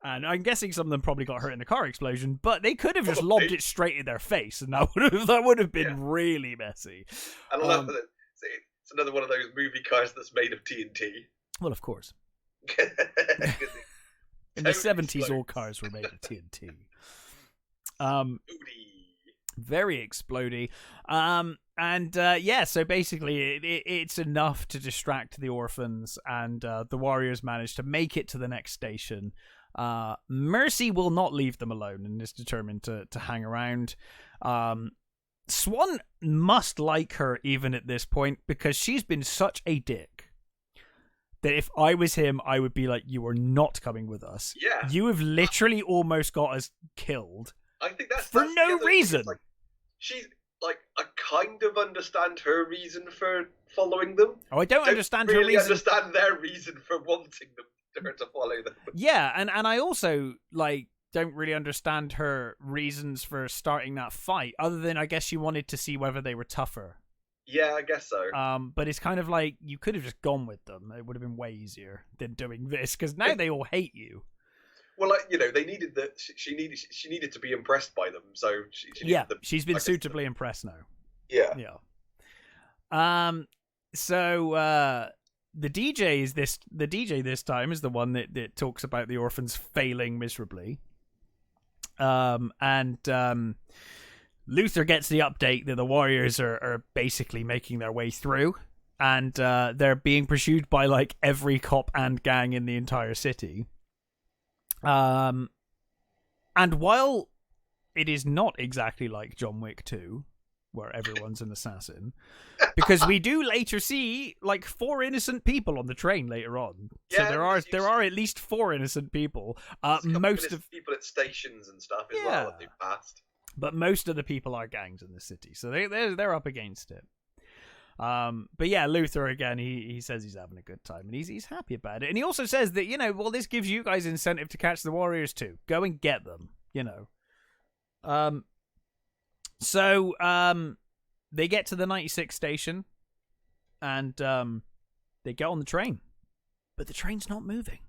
And I'm guessing some of them probably got hurt in the car explosion, but they could have just lobbed it straight in their face, and that would have been really messy. And I love that it's another one of those movie cars that's made of TNT. Well, of course. In the 70s, all cars were made of TNT. Very explodey. So basically it's enough to distract the orphans, and the warriors manage to make it to the next station. Mercy will not leave them alone and is determined to hang around. Swan must like her even at this point, because she's been such a dick that if I was him, I would be like, you are not coming with us. Yeah. You have literally almost got us killed. I think that's for no reason. She's like, I kind of understand her reason for following them. Oh, I don't understand her really reason. Understand their reason for wanting her to follow them. Yeah, and I also don't really understand her reasons for starting that fight, other than I guess she wanted to see whether they were tougher. Yeah, I guess so. But it's kind of like you could have just gone with them. It would have been way easier than doing this, because now they all hate you. Well, they needed that. She needed to be impressed by them, so she's been suitably impressed now. Yeah. So the DJ this time is the one that talks about the orphans failing miserably. Luther gets the update that the warriors are basically making their way through, and they're being pursued by every cop and gang in the entire city. And while it is not exactly like John Wick 2, where everyone's an assassin, because we do later see 4 innocent people on the train later on. Yeah, so there are at least 4 innocent people. Most of people at stations and stuff as well that they've passed. But most of the people are gangs in the city, so they're up against it. But yeah, Luther again, he says he's having a good time and he's happy about it. And he also says that, this gives you guys incentive to catch the Warriors too. Go and get them, So they get to the 96 station and they get on the train. But the train's not moving.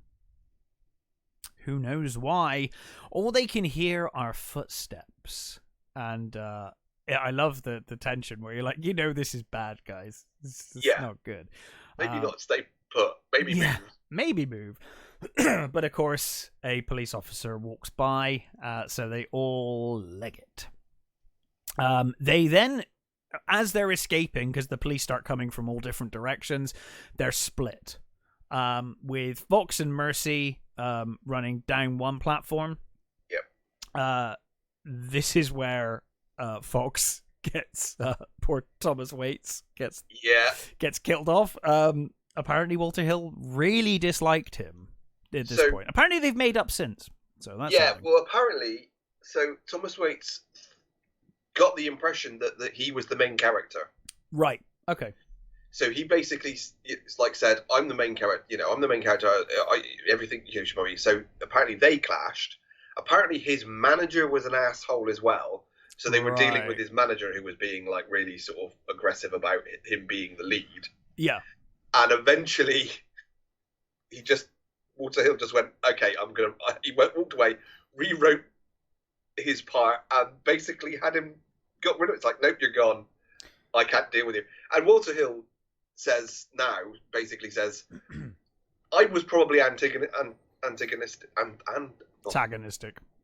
Who knows why? All they can hear are footsteps. And I love the tension where you're like, this is bad, guys. This is not good. Maybe not stay put. Maybe move. Maybe move. But of course, a police officer walks by, so they all leg it. They then, as they're escaping, because the police start coming from all different directions, they're split. With Fox and Mercy running down one platform. Yep. This is where Fox gets poor Thomas Waits gets killed off. Apparently Walter Hill really disliked him at this point. Apparently they've made up since. So that's well, apparently, so Thomas Waits got the impression that he was the main character. Right. Okay. So he basically, said, I'm the main character. I'm the main character. Everything should be. So apparently they clashed. Apparently his manager was an asshole as well. So they were dealing with his manager, who was being really sort of aggressive about him being the lead. Yeah. And eventually, Walter Hill just went, okay, he walked away, rewrote his part, and basically had him got rid of it. It's like, nope, you're gone. I can't deal with you. And Walter Hill basically says, I was probably antagonistic.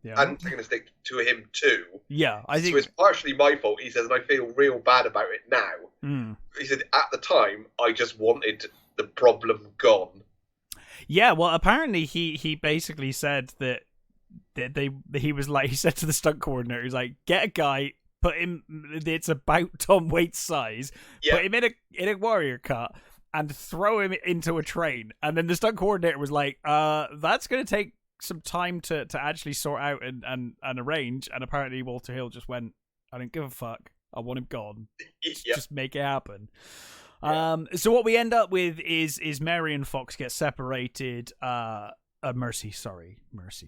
Yeah. Antagonistic to him too. Yeah, I think so. It's partially my fault. He says, and I feel real bad about it now. He said, at the time, I just wanted the problem gone. Yeah, well, apparently he basically said that he was like, he said to the stunt coordinator, he's like, get a guy, put him. It's about Tom Waits' size. Yeah. Put him in a warrior cut and throw him into a train. And then the stunt coordinator was like, that's going to take some time to actually sort out and arrange. And apparently Walter Hill just went, I don't give a fuck. I want him gone. Just make it happen. Yeah. So what we end up with is Mary and Fox get separated. Mercy,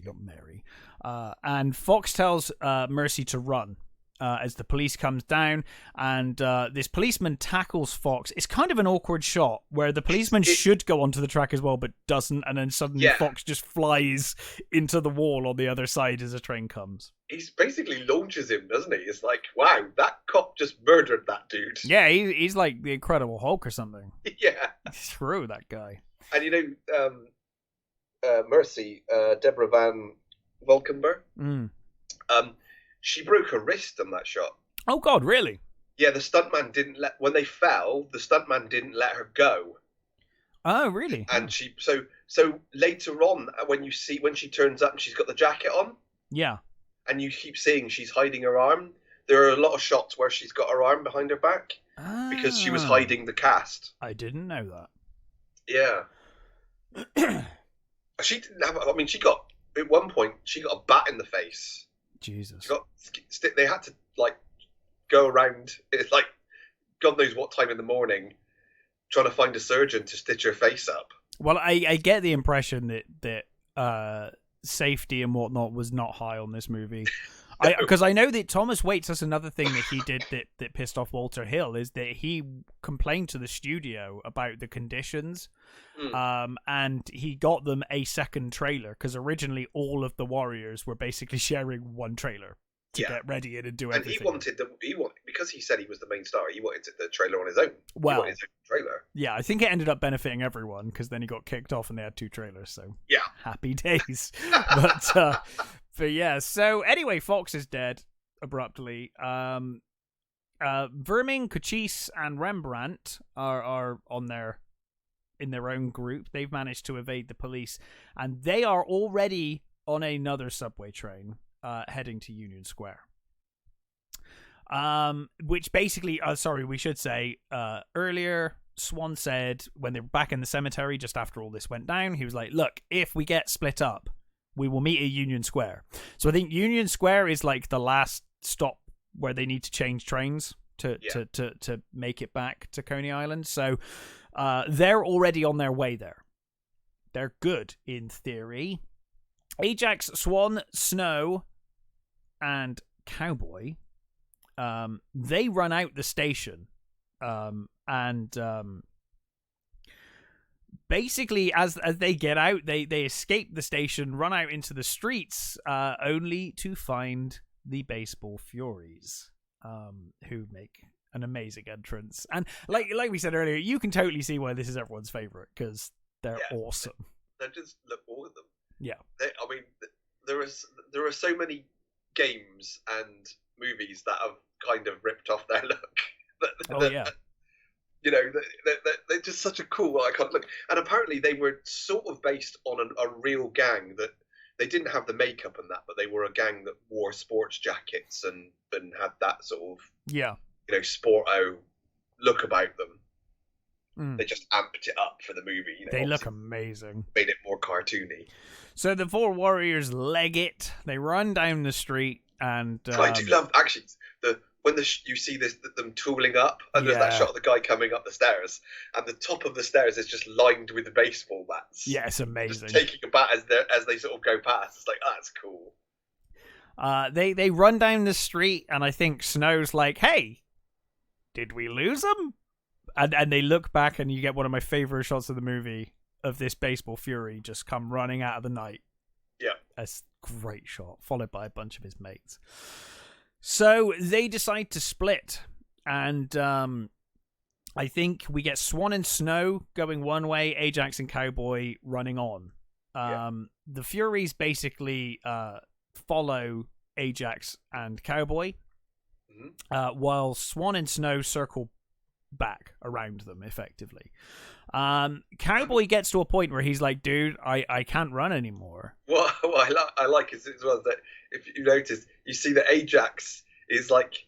not Mary. And Fox tells Mercy to run. As the police comes down, and this policeman tackles Fox. It's kind of an awkward shot where the policeman should go onto the track as well, but doesn't, and then suddenly Fox just flies into the wall on the other side as a train comes. He basically launches him, doesn't he? It's like, wow, that cop just murdered that dude. Yeah, he's like the Incredible Hulk or something. Yeah. Screw that guy. And Mercy, Deborah Van Valkenburg, she broke her wrist on that shot. Oh, God, really? Yeah, the stuntman when they fell, the stuntman didn't let her go. Oh, really? And she, so later on, when she turns up and she's got the jacket on. Yeah. And you keep seeing she's hiding her arm. There are a lot of shots where she's got her arm behind her back because she was hiding the cast. I didn't know that. Yeah. She didn't have, at one point, she got a bat in the face. Jesus. They had to go around. It's like God knows what time in the morning, trying to find a surgeon to stitch her face up. Well, I get the impression that safety and whatnot was not high on this movie. Because I know that Thomas Waits, that's another thing that he did that pissed off Walter Hill, is that he complained to the studio about the conditions. And he got them a second trailer, because originally all of the Warriors were basically sharing one trailer to get ready and do everything. And he wanted because he said he was the main star, he wanted the trailer on his own. Well, he wanted his own trailer. Yeah, I think it ended up benefiting everyone, because then he got kicked off and they had two trailers, so yeah, happy days. But yeah, so anyway, Fox is dead abruptly. Verming, Cochise, and Rembrandt are in their own group. They've managed to evade the police, and they are already on another subway train heading to Union Square. Which basically, we should say, earlier, Swan said when they were back in the cemetery just after all this went down, he was like, look, if we get split up, we will meet at Union Square. So I think Union Square is like the last stop where they need to change trains. to make it back to Coney Island. So they're already on their way there. They're good in theory. Ajax, Swan, Snow, and Cowboy, they run out the station, and basically as they get out, they escape the station, run out into the streets, only to find the Baseball Furies, who make an amazing entrance. And like we said earlier, you can totally see why this is everyone's favorite, because they're awesome. They're just all of them. Yeah, I mean, there are so many games and movies that have kind of ripped off their look. You know, they're just such a cool iconic look. And apparently they were sort of based on a real gang that they didn't have the makeup and that, but they were a gang that wore sports jackets and had that sort of sporto look about them. They just amped it up for the movie. You know, they look amazing. Made it more cartoony. So the four warriors leg it. They run down the street, and I do love actually when you see them tooling up, and there's that shot of the guy coming up the stairs, and the top of the stairs is just lined with the baseball bats. Yeah, it's amazing. Just taking a bat as they sort of go past. It's like, that's cool. They run down the street, and I think Snow's like, "Hey, did we lose them?" And they look back, and you get one of my favorite shots of the movie of this Baseball Fury just come running out of the night. Yeah, that's a great shot, followed by a bunch of his mates. So they decide to split, and I think we get Swan and Snow going one way, Ajax and Cowboy running on. The Furies basically follow Ajax and Cowboy, while Swan and Snow circle back around them effectively. Cowboy gets to a point where he's like, dude, I can't run anymore. What I like is as well that if you notice, you see that Ajax is like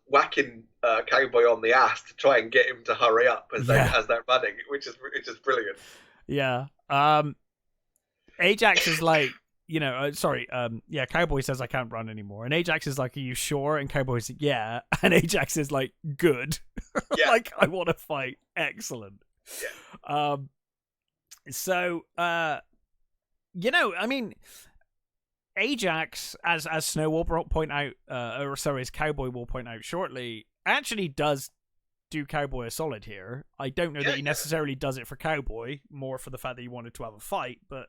whacking Cowboy on the ass to try and get him to hurry up as they're running, which is brilliant. Yeah. Ajax is like, Cowboy says I can't run anymore, and Ajax is like, are you sure? And Cowboy's like, yeah, and Ajax is like, good. Yeah. Like, I want to fight. Excellent. Yeah. I mean, Ajax, as Snow will point out, as Cowboy will point out shortly, actually does do Cowboy a solid here. I don't know that he necessarily does it for Cowboy, more for the fact that he wanted to have a fight, but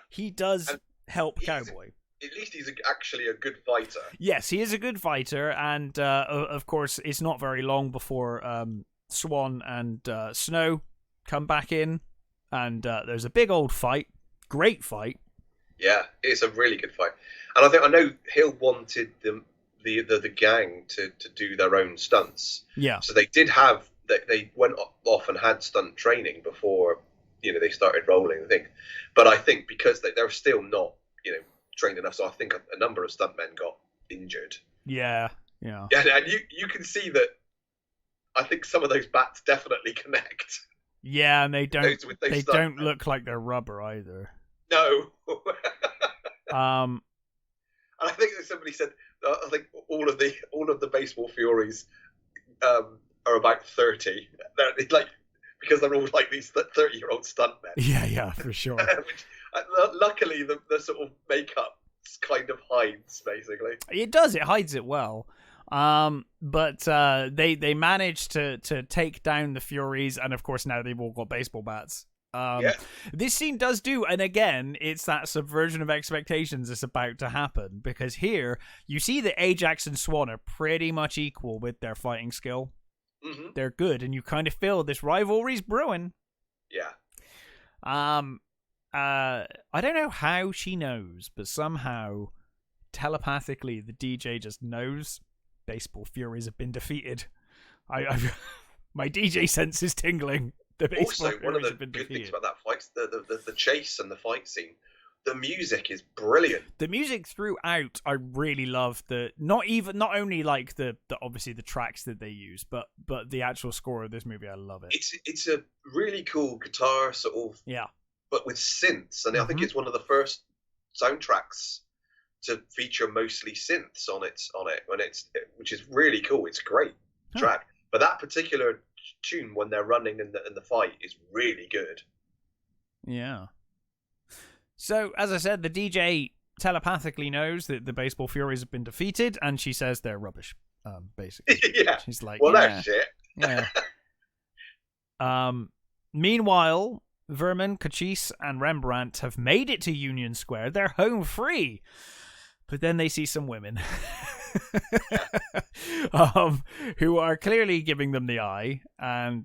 he does help Cowboy. At least he's actually a good fighter. Yes, he is a good fighter, and of course, it's not very long before Swan and Snow come back in, and there's a big old fight. Great fight. Yeah, it's a really good fight. And I know Hill wanted the gang to do their own stunts. Yeah. So they did have, they went off and had stunt training before, they started rolling, I think. But I think because they're still not, trained enough, so I think a number of stuntmen got injured. Yeah. Yeah, and you can see that I think some of those bats definitely connect. Yeah, and they don't look like they're rubber either. No. And I think somebody said I think all of the Baseball Furies are about 30. They're like, because they're all like these 30-year-old stuntmen. Yeah, for sure. Which, luckily, the sort of makeup kind of hides, basically. It does. It hides it well. But they managed to take down the Furies, and of course now they've all got baseball bats. This scene does do, and again, it's that subversion of expectations that's about to happen, because here you see that Ajax and Swan are pretty much equal with their fighting skill. Mm-hmm. They're good, and you kind of feel this rivalry's brewing. Yeah. I don't know how she knows, but somehow telepathically the DJ just knows Baseball Furies have been defeated. My DJ sense is tingling. Also, one of the good things about that fight, the chase and the fight scene, the music is brilliant. The music throughout, I really love not only like the obviously the tracks that they use, but the actual score of this movie. I love it. It's a really cool guitar sort of, but with synths, and I think it's one of the first soundtracks to feature mostly synths on it which is really cool. It's a great track. But that particular tune when they're running in the fight is really good. Yeah. So, as I said, the DJ telepathically knows that the Baseball Furies have been defeated, and she says they're rubbish, basically. Yeah. She's like, well, yeah, that's shit. Yeah. Meanwhile, Vermin, Kachis, and Rembrandt have made it to Union Square. They're home free. But then they see some women who are clearly giving them the eye. And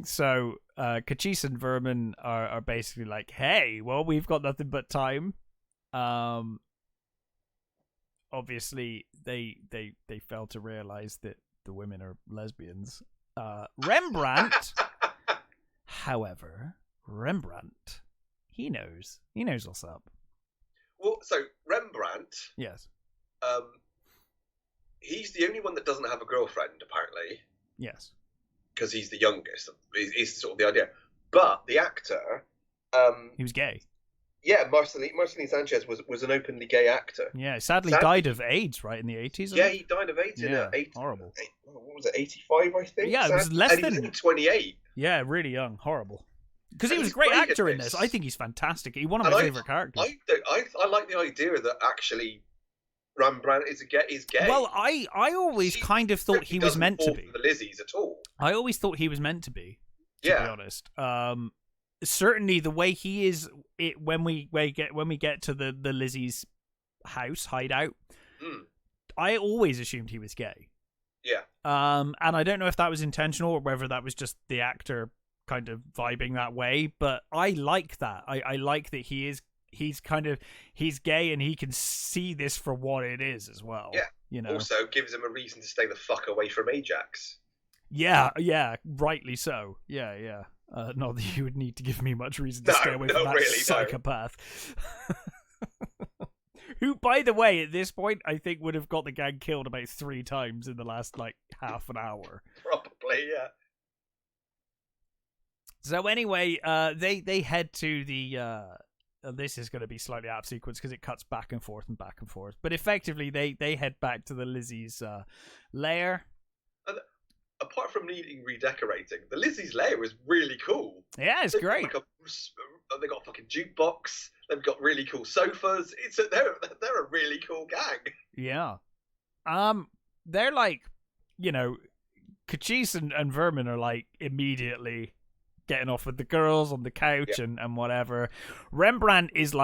so Kachis and Vermin are basically like, hey, well, we've got nothing but time. Obviously, they fail to realize that the women are lesbians. Rembrandt, however, he knows what's up. Well, so Rembrandt, Yes. He's the only one that doesn't have a girlfriend, apparently. Yes. Because he's the youngest, is sort of the idea. But the actor, he was gay. Yeah, Marceline Sanchez was an openly gay actor. Yeah, sadly died of AIDS, right, in the 80s? Yeah, he died of AIDS in horrible. What was it, 85, I think? Yeah, it was less than... he was only 28. Yeah, really young. Horrible. Because he was a great actor in this. I think he's fantastic. He's one of my favourite characters. I like the idea that actually Rembrandt is gay. Well, I always kind of thought he was meant to be. The Lizzies at all. I always thought he was meant to be be honest. Certainly the way he is when we get to the Lizzie's house hideout, I always assumed he was gay. Yeah. And I don't know if that was intentional or whether that was just the actor kind of vibing that way, but I like that. I like that he's gay and he can see this for what it is as well. Yeah. You know. Also gives him a reason to stay the fuck away from Ajax. Yeah, rightly so. Yeah. Not that you would need to give me much reason to stay away from that psychopath. No. Who, by the way, at this point, I think would have got the gang killed about 3 times in the last, half an hour. Probably, yeah. So anyway, they head to the... this is going to be slightly out of sequence because it cuts back and forth. But effectively, they head back to the Lizzie's lair. And apart from needing redecorating, the Lizzie's lair is really cool. Yeah, it's great. They've got a fucking jukebox. They've got really cool sofas. They're a really cool gang. Yeah. They're Kachis and Vermin are immediately getting off with the girls on the couch and whatever. Rembrandt is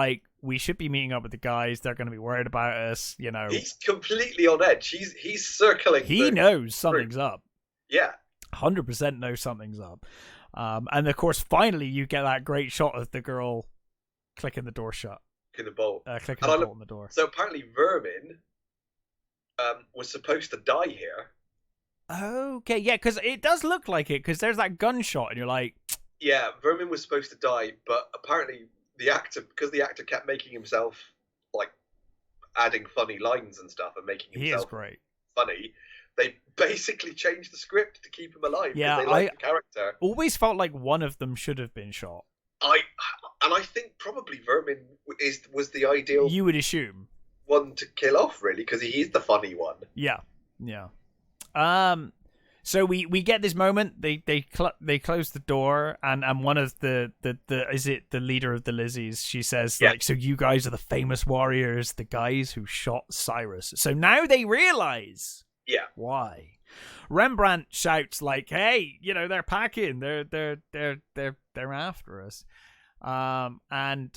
we should be meeting up with the guys. They're going to be worried about us, He's completely on edge. He's circling. He knows something's up. Yeah. 100% knows something's up. And of course, finally, you get that great shot of the girl clicking the door shut. Clicking the bolt on the door. So apparently Vermin was supposed to die here. Okay, yeah, because it does look like it, because there's that gunshot, and you're like... Yeah, Vermin was supposed to die, but apparently because the actor kept making himself, adding funny lines and stuff, and making himself funny, they basically changed the script to keep him alive. Yeah, they liked the character. Always felt like one of them should have been shot. I think probably Vermin was the ideal... You would assume. ...one to kill off, really, because he is the funny one. Yeah. So we get this moment. They close the door, and one of the is it the leader of the Lizzies? She says so you guys are the famous warriors, the guys who shot Cyrus. So now they realize why. Rembrandt shouts hey, they're packing, they're after us, and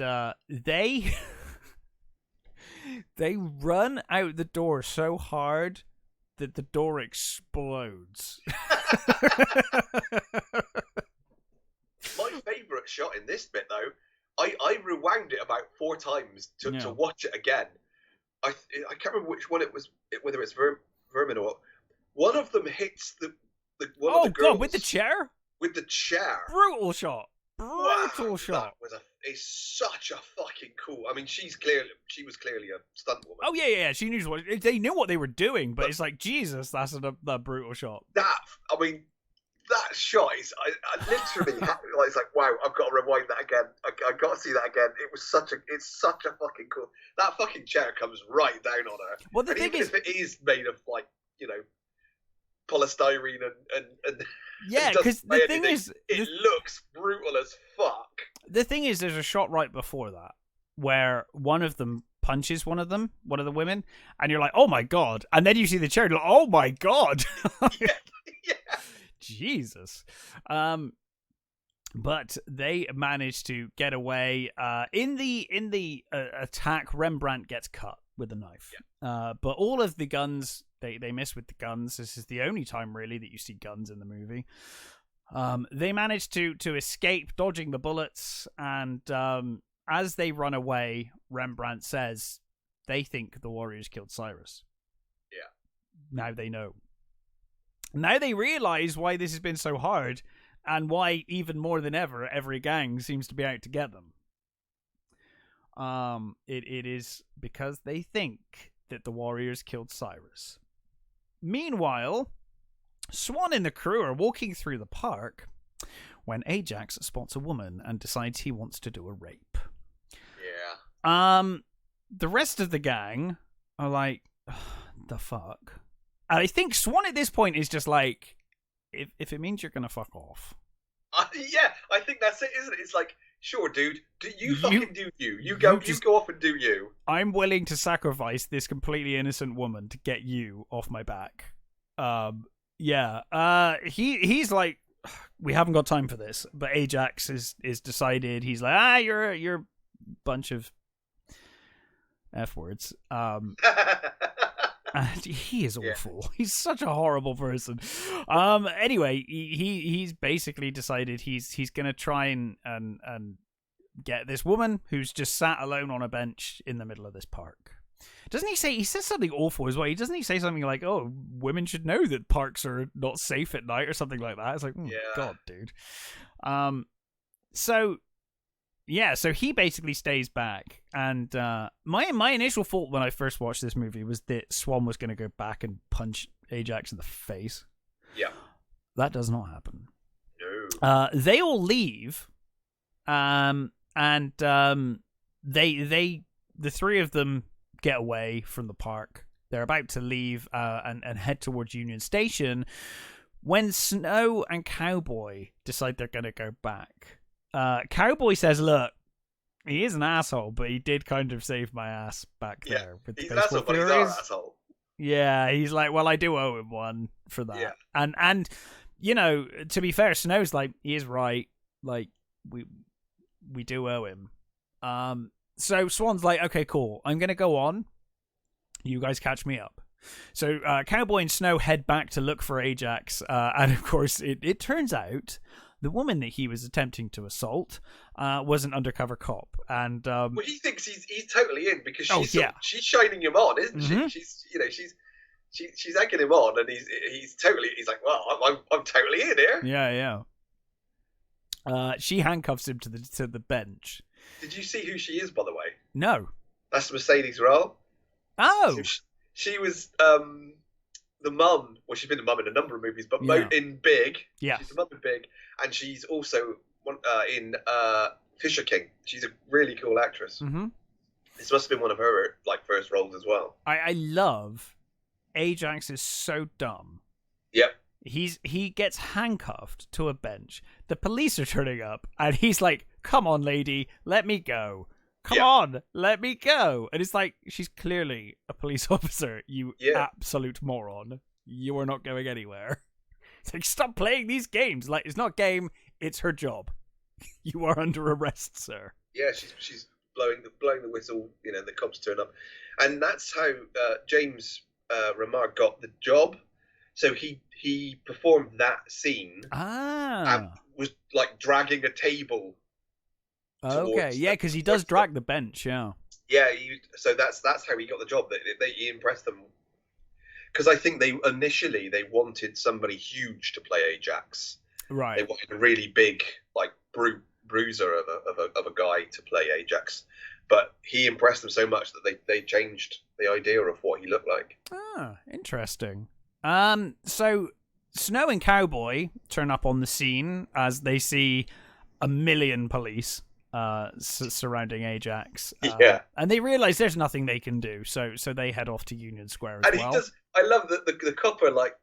they they run out the door so hard that the door explodes. My favourite shot in this bit, though, I rewound it about 4 times to watch it again. I can't remember which one it was, whether it's Vermin or... One of them hits one of the girls... God, with the chair? With the chair. Brutal shot. Brutal shot. It's such a fucking cool... I mean, she was clearly a stunt woman. Oh, yeah. She knew they knew what they were doing, but it's Jesus, that's a brutal shot. That that shot is, I literally, it's like, wow, I've got to rewind that again. I got to see that again. It's such a fucking cool. That fucking chair comes right down on her. Well, the and thing even is, if it is made of like, polystyrene and yeah, because the thing is, it looks brutal as fuck. The thing is, there's a shot right before that where one of them punches one of the women, and you're like, oh my god, and then you see the chair, and you're like, oh my god. Yeah. Jesus. But they managed to get away. In the attack, Rembrandt gets cut with a knife. Yeah. But all of the guns, they miss with the guns. This is the only time really that you see guns in the movie. They managed to escape, dodging the bullets, and as they run away, Rembrandt says they think the warriors killed Cyrus. Yeah. Now they know. Now they realize why this has been so hard, and why even more than ever every gang seems to be out to get them. It is because they think that the warriors killed Cyrus. Meanwhile, Swan and the crew are walking through the park when Ajax spots a woman and decides he wants to do a rape. Yeah. The rest of the gang are like, the fuck? And I think Swan at this point is just like, if it means you're gonna fuck off. Yeah, I think that's it, isn't it? It's like, sure, dude, you fucking do you. You go off and do you. I'm willing to sacrifice this completely innocent woman to get you off my back. Yeah. He's like, we haven't got time for this. But Ajax is decided. He's like, you're a bunch of F words. And he is awful. Yeah. He's such a horrible person. Anyway, he's basically decided he's gonna try and get this woman who's just sat alone on a bench in the middle of this park. Doesn't he say, he says something awful as well? Doesn't he say something like, oh, women should know that parks are not safe at night or something like that? It's like, God, dude. So he basically stays back, and my initial thought when I first watched this movie was that Swan was going to go back and punch Ajax in the face. Yeah, that does not happen. No. They all leave, and the three of them get away from the park. They're about to leave and head towards Union Station when Snow and Cowboy decide they're going to go back. Cowboy says, look, he is an asshole, but he did kind of save my ass back there. With he's the an asshole, but he's our asshole. Yeah, he's like, well, I do owe him one for that. Yeah. And to be fair, Snow's like, he is right. Like, we do owe him. So Swan's like, okay, cool. I'm going to go on. You guys catch me up. So Cowboy and Snow head back to look for Ajax. And of course, it turns out the woman that he was attempting to assault was an undercover cop, and well, he thinks he's totally in because she's shining him on, isn't mm-hmm. she? She's egging him on, and he's like, well, I'm totally in here. Yeah. She handcuffs him to the bench. Did you see who she is, by the way? No. That's Mercedes Rowe. Oh. So she was the mum. Well, she's been the mum in a number of movies, but in Big. Yeah. She's the mum in Big, and she's also in Fisher King. She's a really cool actress. Mm-hmm. This must have been one of her first roles as well. I love Ajax is so dumb. Yep. He gets handcuffed to a bench. The police are turning up, and he's like, "Come on, lady, let me go. Come on, let me go." And it's like, she's clearly a police officer. You absolute moron. You are not going anywhere. It's like, stop playing these games. Like, it's not a game. It's her job. You are under arrest, sir. Yeah, she's blowing the whistle. The cops turn up, and that's how James Remar got the job. So he performed that scene and was like dragging a table. Okay, yeah, because he does drag the bench, yeah. Yeah, so that's how he got the job. He impressed them. Because I think they initially wanted somebody huge to play Ajax. Right. They wanted a really big, like, bruiser of a guy to play Ajax. But he impressed them so much that they changed the idea of what he looked like. Ah, interesting. So Snow and Cowboy turn up on the scene as they see a million police surrounding Ajax. And they realize there's nothing they can do, so they head off to Union Square as well. I love that the copper, like,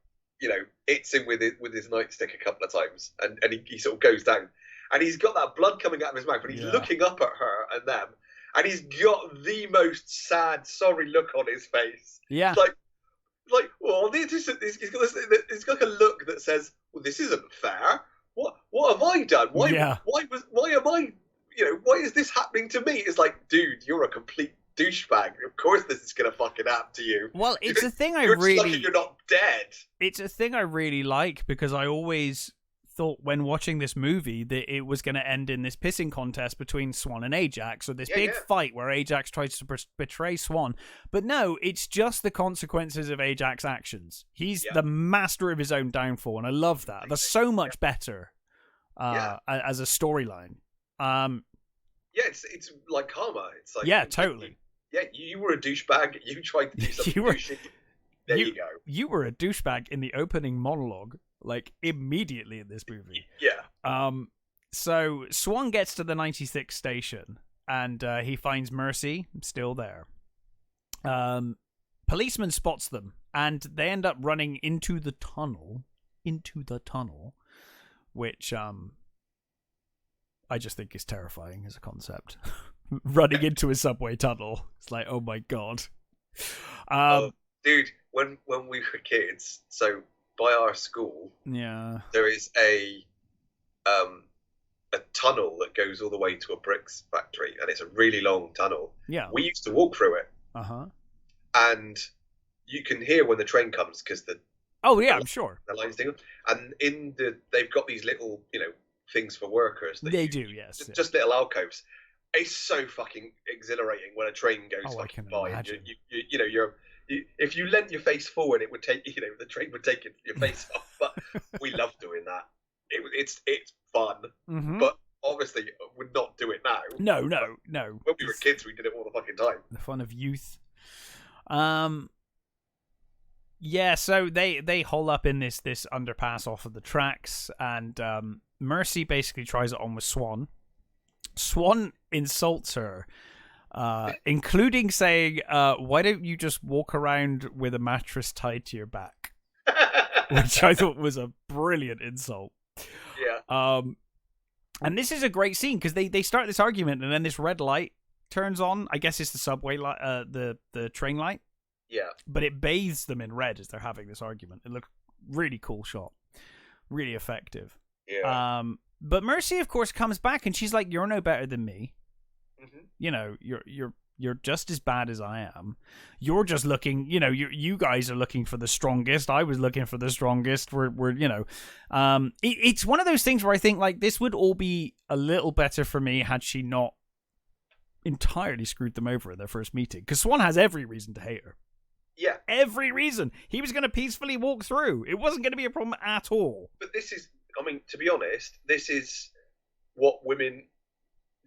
hits him with his nightstick a couple of times, and he sort of goes down, and he's got that blood coming out of his mouth, and he's looking up at her and them, and he's got the most sad, sorry look on his face. Yeah. Well, he's got like a look that says, well, this isn't fair. What have I done? Why am I, why is this happening to me? It's like, dude, you're a complete douchebag. Of course this is going to fucking happen to you. Well, it's a thing you're not dead. It's a thing I really like, because I always thought when watching this movie that it was going to end in this pissing contest between Swan and Ajax, or this big fight where Ajax tries to betray Swan. But no, it's just the consequences of Ajax's actions. He's the master of his own downfall, and I love that. That's so much better as a storyline. It's like karma. It's like, totally. You were a douchebag. You tried to do something douchey. There you go. You were a douchebag in the opening monologue, like immediately in this movie. Yeah. So Swan gets to the 96 station, and he finds Mercy still there. Policeman spots them, and they end up running into the tunnel, which I just think is terrifying as a concept. Running into a subway tunnel. It's like, oh my god. Dude, when we were kids, so by our school, there is a tunnel that goes all the way to a bricks factory, and it's a really long tunnel. Yeah. We used to walk through it. And you can hear when the train comes, because I'm sure. The lines do. And they've got these little, things for workers. They do, yes. Just little alcoves. It's so fucking exhilarating when a train goes fucking by. Imagine. And if you leant your face forward, it would take, the train would take your face off. But we love doing that. It's fun. But obviously, would not do it now. No. When we were kids, we did it all the fucking time. The fun of youth. So they hole up in this underpass off of the tracks, and Mercy basically tries it on with Swan. Swan insults her, including saying, why don't you just walk around with a mattress tied to your back? Which I thought was a brilliant insult. Yeah. And this is a great scene, because they start this argument, and then this red light turns on. I guess it's the subway light, the train light. Yeah. But it bathes them in red as they're having this argument. It looked really cool shot. Really effective. Yeah. But Mercy, of course, comes back, and she's like, "You're no better than me. You're just as bad as I am. You're just looking, you guys are looking for the strongest. I was looking for the strongest. It's one of those things where I think, like, this would all be a little better for me had she not entirely screwed them over at their first meeting, because Swan has every reason to hate her. Yeah. Every reason. He was going to peacefully walk through. It wasn't going to be a problem at all. But this is, to be honest, this is what women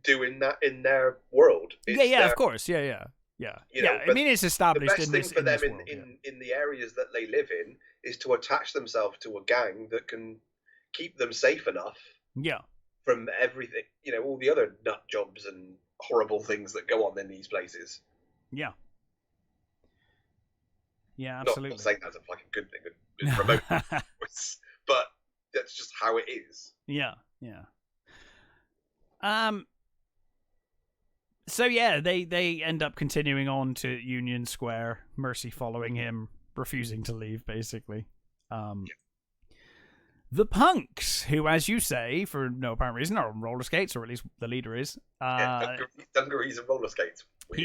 do in their world. Of course. Yeah. I mean, it's established the best thing for them in the areas that they live in is to attach themselves to a gang that can keep them safe enough. Yeah. From everything, all the other nut jobs and horrible things that go on in these places. Yeah. Yeah, absolutely. Not saying that's a fucking good thing in remote, but that's just how it is. Yeah. So they end up continuing on to Union Square. Mercy following him, refusing to leave, basically. The punks, who, as you say, for no apparent reason, are on roller skates, or at least the leader is. Dungarees and roller skates. Weird.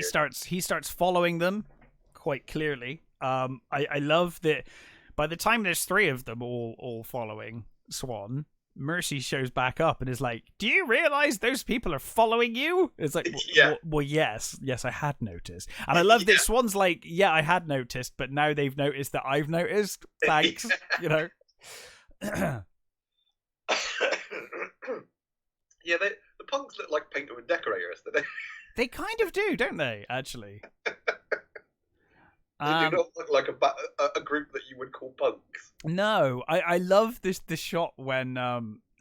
He starts following them quite clearly. I love that by the time there's three of them all following Swan, Mercy shows back up and is like, "Do you realize those people are following you?" It's like, well, yes, I had noticed. And I love that Swan's like, "Yeah, I had noticed, but now they've noticed that I've noticed. Thanks." Yeah, the punks look like painter and decorators, don't they? They kind of do, don't they, actually? They do not look like a group that you would call punks. No, I love this shot when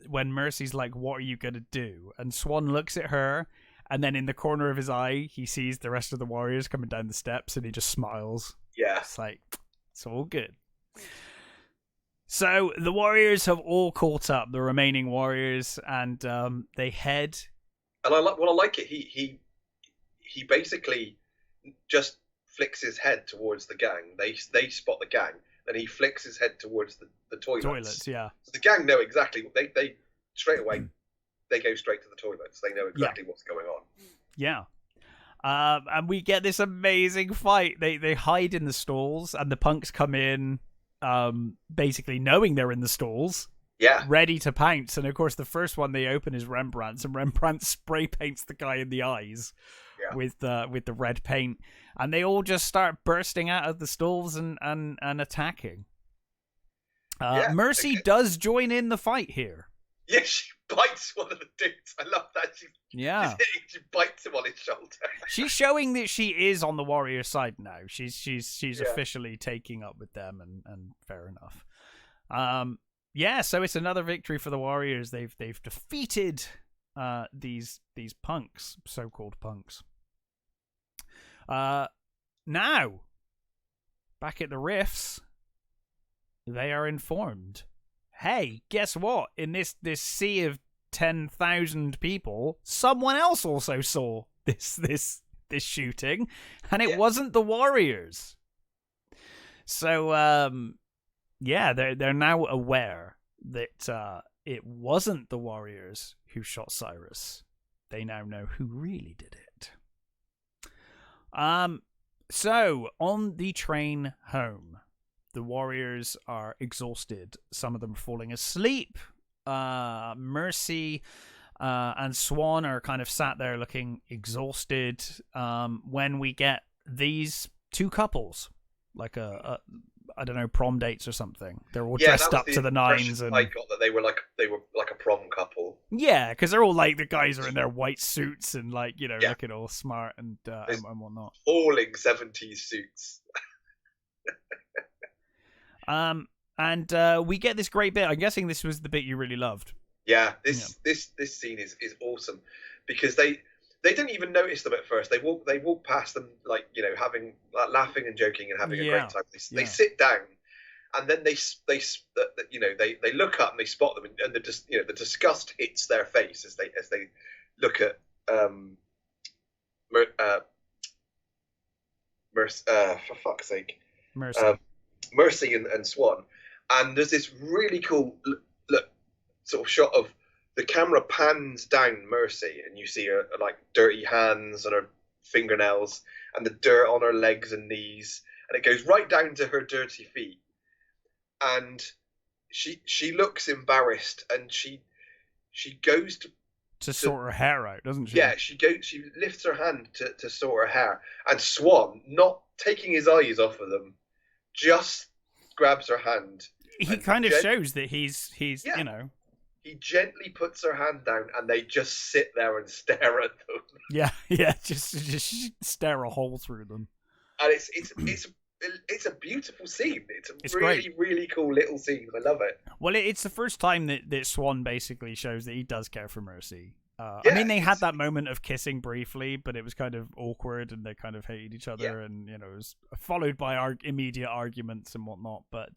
Mercy's like, "What are you gonna do?" And Swan looks at her, and then in the corner of his eye, he sees the rest of the warriors coming down the steps, and he just smiles. Yeah, it's like it's all good. So the warriors have all caught up, the remaining warriors, and they head. And I like it. He basically just flicks his head towards the gang. They spot the gang, and he flicks his head towards the toilets. Toilets, yeah. So the gang know exactly. They straight away they go straight to the toilets. They know exactly what's going on. Yeah. And we get this amazing fight. They hide in the stalls, and the punks come in, basically knowing they're in the stalls. Yeah. Ready to pounce. And of course, the first one they open is Rembrandt's, and Rembrandt spray paints the guy in the eyes with the red paint. And they all just start bursting out of the stalls and attacking. Mercy does join in the fight here. Yeah, she bites one of the dudes. I love that. She bites him on his shoulder. She's showing that she is on the warrior side now. She's officially taking up with them, and fair enough. So it's another victory for the warriors. They've defeated these punks, so-called punks. Now, back at the Rifts, they are informed. Hey, guess what? In this sea of 10,000 people, someone else also saw this shooting, and it wasn't the warriors. So, they're now aware that it wasn't the warriors who shot Cyrus. They now know who really did it. So on the train home, the warriors are exhausted. Some of them are falling asleep. Mercy and Swan are kind of sat there looking exhausted. When we get these two couples, like a I don't know, prom dates or something. They're all dressed up to the nines, and I got that they were like a prom couple. Yeah, because they're all like, the guys are in their white suits and looking all smart and whatnot. Falling 70s suits. We get this great bit. I'm guessing this was the bit you really loved. Yeah, this scene is awesome, because they didn't even notice them at first. They walk past them having laughing and joking and having a great time. They sit down, and then they look up and they spot them, and the disgust hits their face as they look at for fuck's sake, Mercy and Swan. And there's this really cool sort of shot of the camera pans down Mercy, and you see her like dirty hands on her fingernails and the dirt on her legs and knees, and it goes right down to her dirty feet. And she looks embarrassed, and she goes to sort her hair out, doesn't she? Yeah, she lifts her hand to sort her hair, and Swan, not taking his eyes off of them, just grabs her hand. He kind of shows that he's He gently puts her hand down, and they just sit there and stare at them. Yeah, just stare a hole through them. And it's a beautiful scene. It's really great. Really cool little scene. I love it. Well, it's the first time that Swan basically shows that he does care for Mercy. I mean, they had that moment of kissing briefly, but it was kind of awkward, and they kind of hated each other, and it was followed by immediate arguments and whatnot. But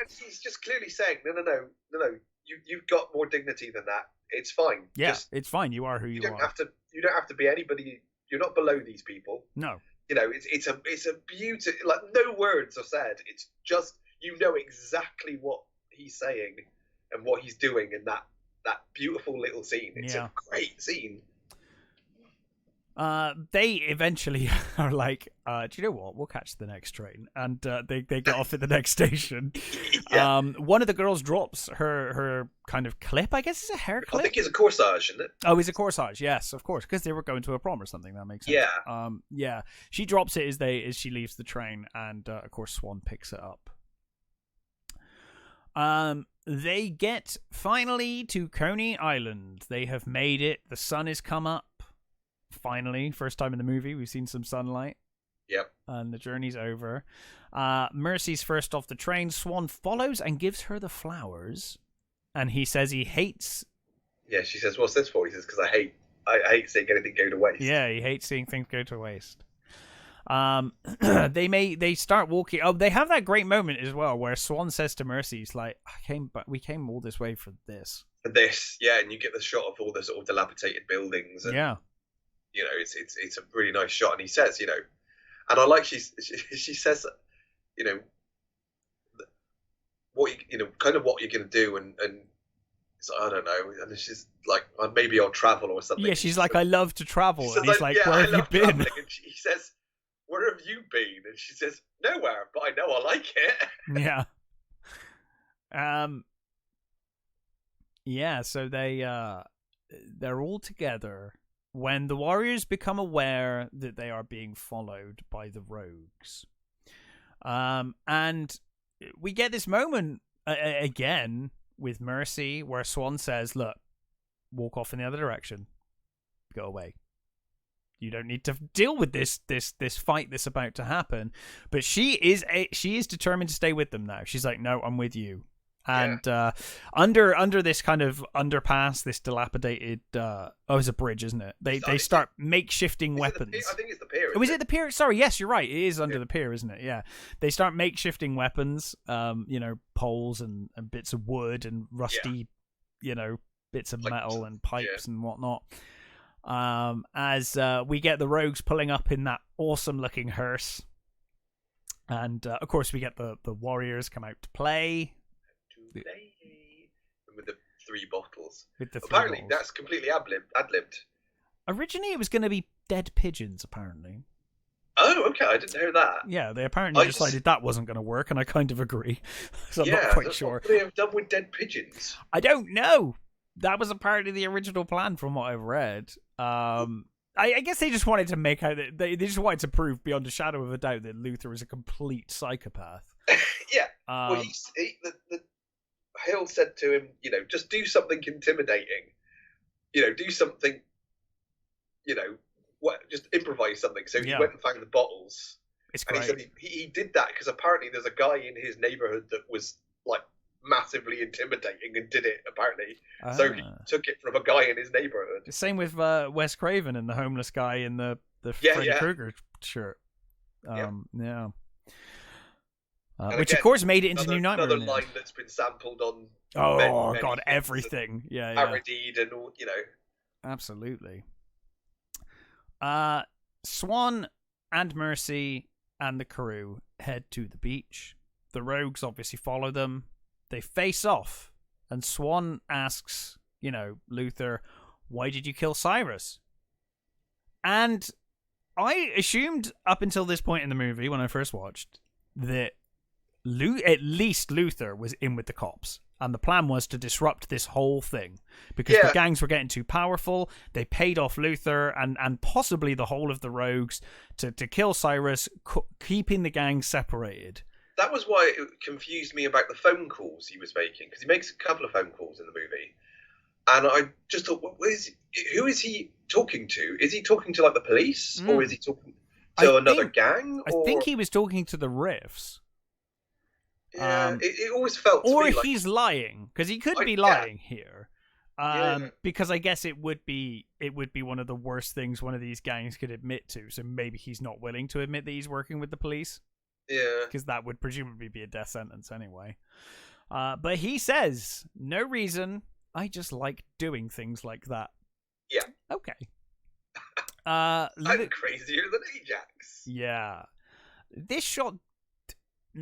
he's just clearly saying, no. You've got more dignity than that. It's fine. Yeah, it's fine. You are who you are. You don't have to be anybody. You're not below these people. No. It's a beauty. Like, no words are said. It's just, exactly what he's saying and what he's doing in that beautiful little scene. It's a great scene. They eventually are like, do you know what? We'll catch the next train, and they get off at the next station. One of the girls drops her kind of clip. I guess it's a hair clip. I think it's a corsage, isn't it? Oh, it's a corsage. Yes, of course, because they were going to a prom or something. That makes sense. Yeah. She drops it as she leaves the train, and of course Swan picks it up. They get finally to Coney Island. They have made it. The sun has come up. Finally, first time in the movie, we've seen some sunlight. Yep. And the journey's over. Mercy's first off the train. Swan follows and gives her the flowers. And he says he hates... Yeah, she says, "What's this for?" He says, "Because I hate seeing anything go to waste." Yeah, he hates seeing things go to waste. They start walking. Oh, they have that great moment as well where Swan says to Mercy, "He's like, we came all this way for this." For this, yeah, and you get the shot of all the sort of dilapidated buildings. And, yeah, you know, it's a really nice shot. And he says, you know, and I like she says, you know, kind of what you're going to do, and it's like, I don't know, and she's like, maybe I'll travel or something. Yeah, she's like, I love to travel, and he's like, yeah, where have you been? And he says, where have you been? And she says, nowhere, but I know I like it. Yeah. Yeah, so they're all together when the warriors become aware that they are being followed by the rogues. And we get this moment again with Mercy where Swan says, "Look, walk off in the other direction. Go away. You don't need to deal with this fight that's about to happen." But she is determined to stay with them now. She's like, "No, I'm with you." And under this kind of underpass, this dilapidated it's a bridge, isn't it? They start makeshifting weapons. I think it's the pier. Was it the pier? Sorry, yes, you're right. It is under the pier, isn't it? Yeah. They start makeshifting weapons, poles and bits of wood and rusty, bits of metal and pipes and whatnot. As we get the rogues pulling up in that awesome looking hearse. And of course we get the warriors come out to play. With the 3 bottles. Apparently, bottles. That's completely ad-libbed. Originally, it was going to be dead pigeons, apparently. Oh, okay, I didn't know that. Yeah, they apparently decided that wasn't going to work, and I kind of agree. So I'm not quite sure. What would they have done with dead pigeons? I don't know. That was apparently the original plan from what I've read. I guess they just wanted to make out that they just wanted to prove beyond a shadow of a doubt that Luther is a complete psychopath. Yeah. Well, Hale said to him, just do something intimidating. Do something, just improvise something. So he went and found the bottles. It's great. And he said he did that because apparently there's a guy in his neighborhood that was like massively intimidating and did it apparently. So he took it from a guy in his neighborhood. Same with Wes Craven and the homeless guy in the Freddy Krueger shirt. Which, again, of course, made it into New Nightmare. Another line that's been sampled on. God, everything. Yeah. Parodied and all, Absolutely. Swan and Mercy and the crew head to the beach. The rogues obviously follow them. They face off, and Swan asks, Luther, "Why did you kill Cyrus?" And I assumed up until this point in the movie, when I first watched, that at least Luther was in with the cops, and the plan was to disrupt this whole thing because the gangs were getting too powerful. They paid off Luther and possibly the whole of the rogues to kill Cyrus, keeping the gangs separated. That was why it confused me about the phone calls he was making, because he makes a couple of phone calls in the movie, and I just thought, who is he talking to? Is he talking to like the police, or is he talking to another gang? I think he was talking to the Riffs. Yeah, it always felt to me like... he's lying, because he could be lying here. Because I guess it would be one of the worst things one of these gangs could admit to. So maybe he's not willing to admit that he's working with the police. Yeah, because that would presumably be a death sentence anyway. But he says, "No reason. I just like doing things like that." Yeah. Okay. I'm crazier than Ajax. Yeah. This shot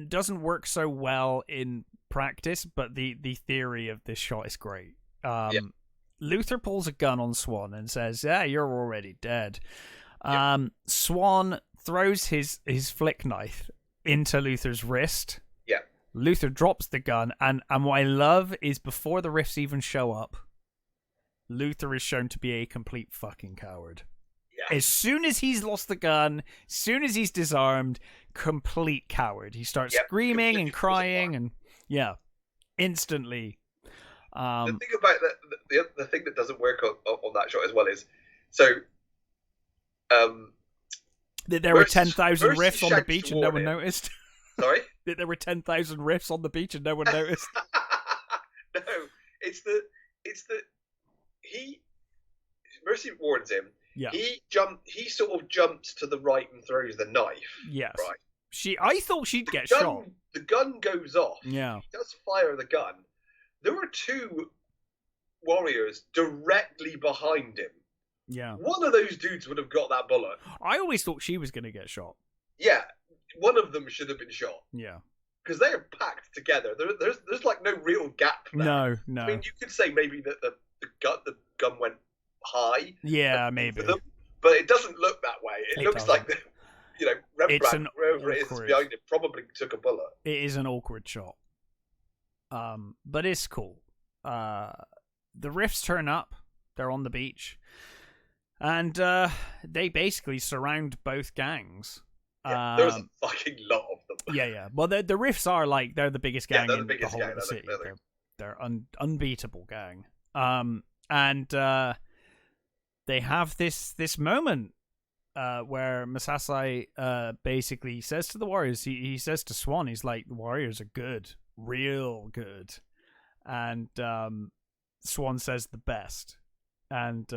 doesn't work so well in practice, but the theory of this shot is great. Luther pulls a gun on Swan and says, "Yeah, you're already dead." Swan throws his flick knife into Luther's wrist. Yeah. Luther drops the gun, and what I love is before the Riffs even show up, Luther is shown to be a complete fucking coward. Yeah. As soon as he's lost the gun, as soon as he's disarmed, complete coward. He starts screaming and crying, and instantly. The thing about the thing that doesn't work on that shot as well is That there were 10,000 Mercy riffs on the shouts beach and no toward one him. noticed. Sorry? That there were 10,000 riffs on the beach and no one noticed. No, it's the he Mercy warns him. Yeah. He sort of jumps to the right and throws the knife. Yes. Right. I thought she'd get shot. The gun goes off. Yeah. He does fire the gun. There were two warriors directly behind him. Yeah. One of those dudes would have got that bullet. I always thought she was going to get shot. Yeah, one of them should have been shot. Yeah. Because they are packed together. There's like no real gap there. No. I mean, you could say maybe that the gun went high. Yeah, maybe. Them, but it doesn't look that way. It looks doesn't. like Rembrandt, wherever it is behind it, probably took a bullet. It is an awkward shot. But it's cool. The riffs turn up. They're on the beach. And they basically surround both gangs. Yeah, there's a fucking lot of them. Yeah. Well, the riffs are like, they're the biggest gang in the whole gang, of the city. They're unbeatable gang. And they have this moment where Masasai basically says to the Warriors, he says to Swan, he's like, the Warriors are good, real good. And Swan says the best. And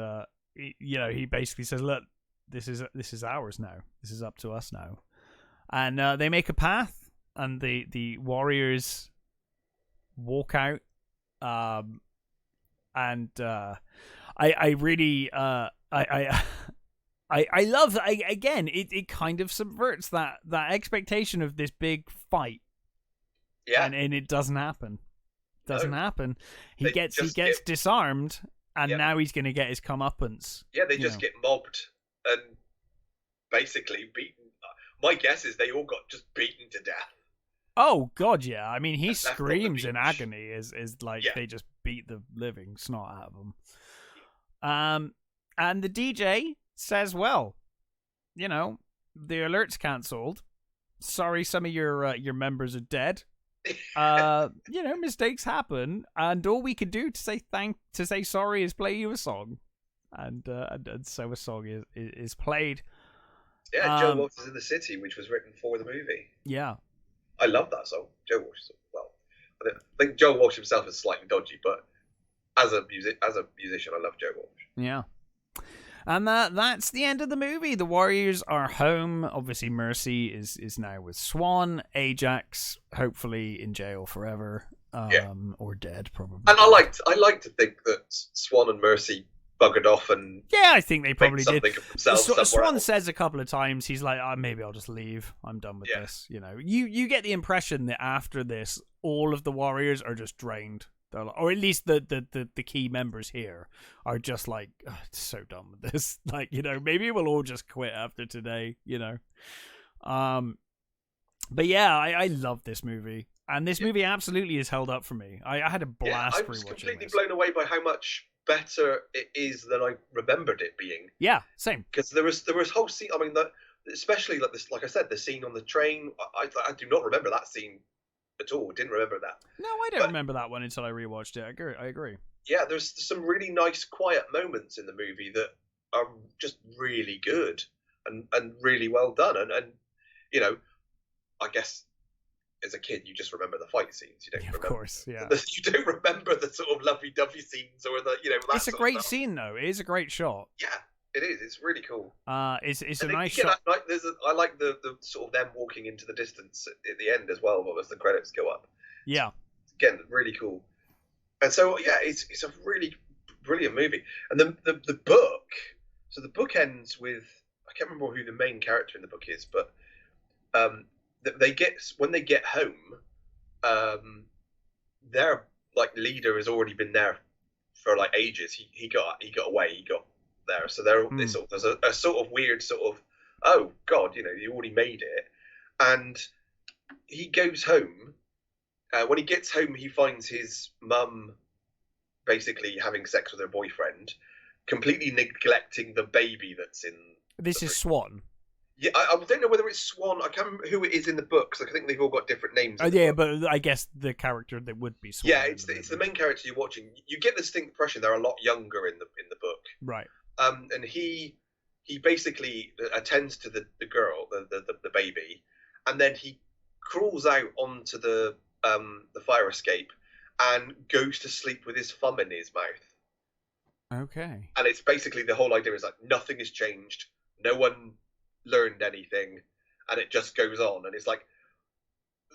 he basically says, look, this is ours now. This is up to us now. And they make a path, and the Warriors walk out. And I really I love again. It kind of subverts that expectation of this big fight. Yeah, and it doesn't happen. Happen. He gets get disarmed. And now he's going to get his comeuppance. Yeah, they just get mobbed and basically beaten. My guess is they all got just beaten to death. Oh, God, yeah. I mean, he screams in agony is like they just beat the living snot out of him. And the DJ says, well, the alert's cancelled. Sorry, some of your members are dead. Mistakes happen, and all we can do to say sorry is play you a song, and so a song is played. Yeah, Joe Walsh is in the City, which was written for the movie. Yeah, I love that song. Joe Walsh. Well, I think Joe Walsh himself is slightly dodgy, but as a musician, I love Joe Walsh. Yeah. And that's the end of the movie. The Warriors are home. Obviously, Mercy is now with Swan. Ajax, hopefully in jail forever, or dead probably. And I like to think that Swan and Mercy buggered off and I think they probably did. Swan says a couple of times, he's like, maybe I'll just leave. I'm done with this. You get the impression that after this, all of the Warriors are just drained. Or at least the key members here are just like, so done with this. Like, maybe we'll all just quit after today, But yeah, I love this movie. And this movie absolutely is held up for me. I had a blast rewatching this. I was completely blown away by how much better it is than I remembered it being. Yeah, same. Because there was whole scene, I mean, especially like this, like I said, the scene on the train, I do not remember that scene at all. Didn't remember that. No, I don't remember that one until I rewatched it. I agree. Yeah, there's some really nice, quiet moments in the movie that are just really good and really well done. And I guess as a kid you just remember the fight scenes. You don't remember, of course, yeah. You don't remember the sort of lovey-dovey scenes or the that It's a great scene though. It is a great shot. Yeah. It is. It's really cool. It's a nice shot. I like the sort of them walking into the distance at the end as well, as the credits go up. Yeah. Again, really cool. And so it's a really brilliant movie. And the book. So the book ends with, I can't remember who the main character in the book is, but when they get home, their like leader has already been there for like ages. He got away. He got there, so there's a sort of weird sort of, oh god, you already made it. And he goes home. When he gets home, he finds his mum basically having sex with her boyfriend, completely neglecting the baby that's in. This is Swan. Yeah, I don't know whether it's Swan. I can't remember who it is in the book, because I think they've all got different names. But I guess the character that would be Swan. Yeah, it's the main character you're watching. You get the distinct impression they're a lot younger in the book. Right. And he he basically attends to the girl, the baby, and then he crawls out onto the fire escape and goes to sleep with his thumb in his mouth. Okay. And it's basically the whole idea is like nothing has changed, no one learned anything, and it just goes on. And it's like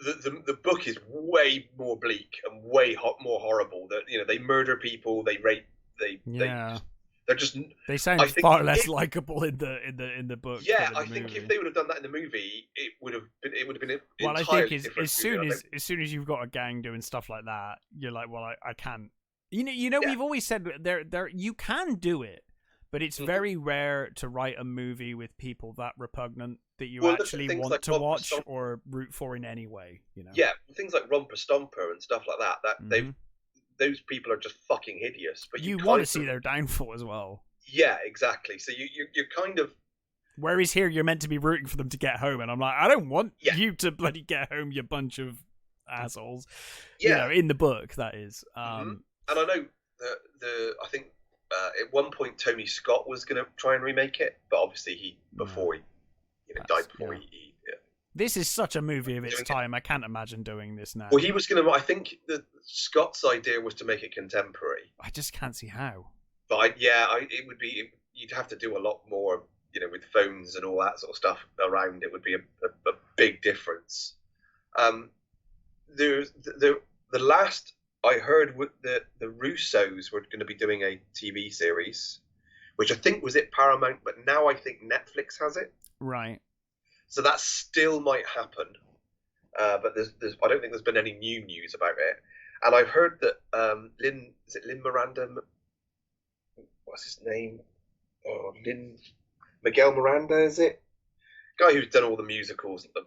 the book is way more bleak and way more horrible. That they murder people, they rape, they're just. They sound far less likable in the book. Yeah, I think if they would have done that in the movie, it would have been. Well, I think as soon as you've got a gang doing stuff like that, you're like, well, I can't. We've always said there you can do it, but it's very rare to write a movie with people that repugnant that you actually want to watch or root for in any way. Yeah, things like Romper Stomper and stuff like that. Those people are just fucking hideous. But you want to see their downfall as well. Yeah, exactly. So you're kind of. Whereas here you're meant to be rooting for them to get home, and I'm like, I don't want you to bloody get home, you bunch of assholes. Yeah, in the book that is. And I know I think at one point Tony Scott was going to try and remake it, but obviously he died before he. This is such a movie of its time. I can't imagine doing this now. Well, he was going to. I think Scott's idea was to make it contemporary. I just can't see how. But it would be. You'd have to do a lot more, with phones and all that sort of stuff around. It would be a big difference. The last I heard the Russos were going to be doing a TV series, which I think was at Paramount, but now I think Netflix has it. Right. So that still might happen, but I don't think there's been any new news about it. And I've heard that Lin Miranda, what's his name? Oh, Miguel Miranda, is it? Guy who's done all the musicals, like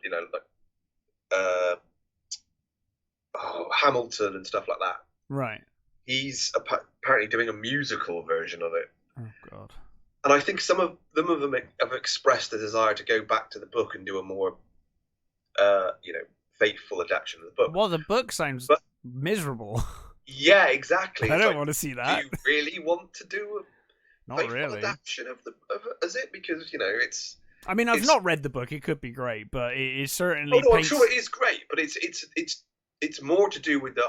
Hamilton and stuff like that. Right. He's apparently doing a musical version of it. Oh God. And I think some of them have expressed a desire to go back to the book and do a more, faithful adaptation of the book. Well, the book sounds miserable. Yeah, exactly. I don't want to see that. Do you really want to do a not really adaptation of it? Because it's. I mean, I've not read the book. It could be great, but it is certainly. Oh no, I'm sure it is great, but it's more to do with the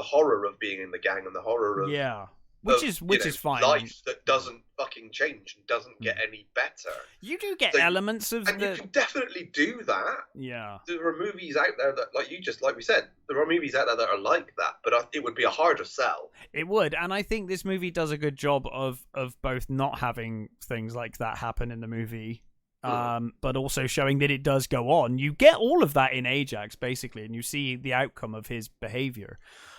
horror of being in the gang and the horror of which is fine. Life that doesn't fucking change and doesn't get any better. You do get elements of you can definitely do that. Yeah, there are movies out there that, like we said, there are movies out there that are like that, but it would be a harder sell. It would, and I think this movie does a good job of both not having things like that happen in the movie. But also showing that it does go on. You get all of that in Ajax, basically, and you see the outcome of his behavior.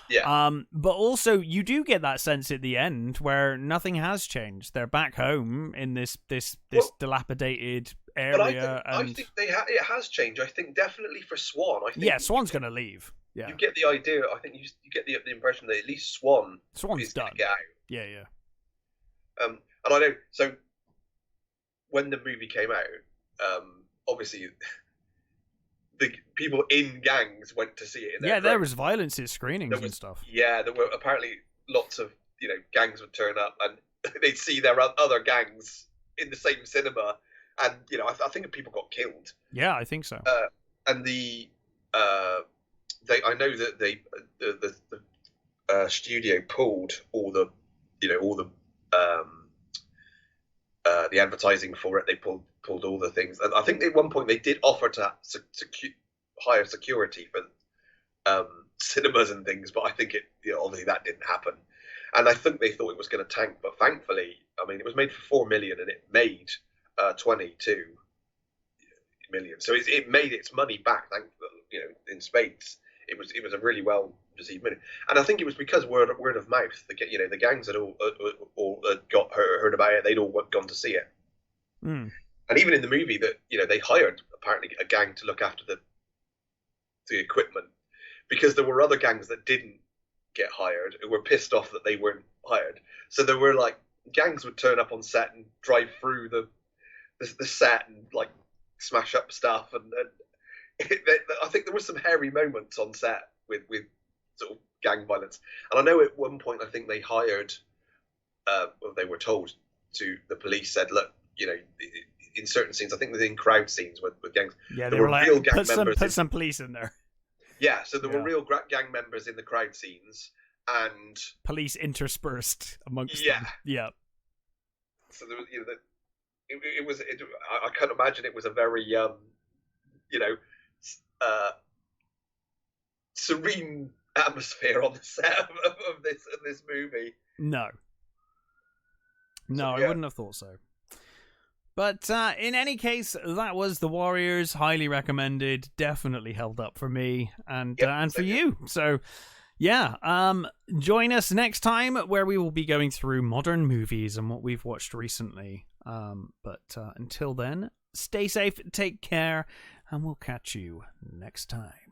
Yeah. But also, you do get that sense at the end where nothing has changed. They're back home in this dilapidated area. But I think it has changed. I think definitely for Swan. I think Swan's going to leave. Yeah. You get the idea. I think you get the impression that at least Swan's done. Get out. Yeah. And I know. So when the movie came out, obviously the people in gangs went to see it. There was violence at screenings and stuff. Yeah, there were apparently lots of gangs would turn up and they'd see their other gangs in the same cinema, and I think people got killed. Yeah, I think so. And I know that the studio pulled all the advertising for it. They pulled all the things, and I think at one point they did offer to hire security for cinemas and things, but I think obviously that didn't happen. And I think they thought it was going to tank, but thankfully, I mean, it was made for $4 million and it made 22 million. So it made its money back, in spades. It was a really well received movie, and I think it was because word of mouth. The gangs had all got heard about it. They'd all gone to see it, and even in the movie, that they hired apparently a gang to look after the equipment, because there were other gangs that didn't get hired who were pissed off that they weren't hired. So there were gangs would turn up on set and drive through the set and smash up stuff, and I think there were some hairy moments on set with sort of gang violence. And I know at one point I think they hired, they were told to the police said, look, you know, in certain scenes, I think within crowd scenes with gangs, Yeah, there were like, real gang members. Put some police in there. Yeah, so there were real gang members in the crowd scenes, and police interspersed amongst them. Yeah. So there was, you know, I can't imagine it was a very, you know, serene atmosphere on the set of this movie. No, I wouldn't have thought so. But in any case, that was The Warriors. Highly recommended. Definitely held up for me and for you. So, yeah. Join us next time where we will be going through modern movies and what we've watched recently. But until then, stay safe, take care, and we'll catch you next time.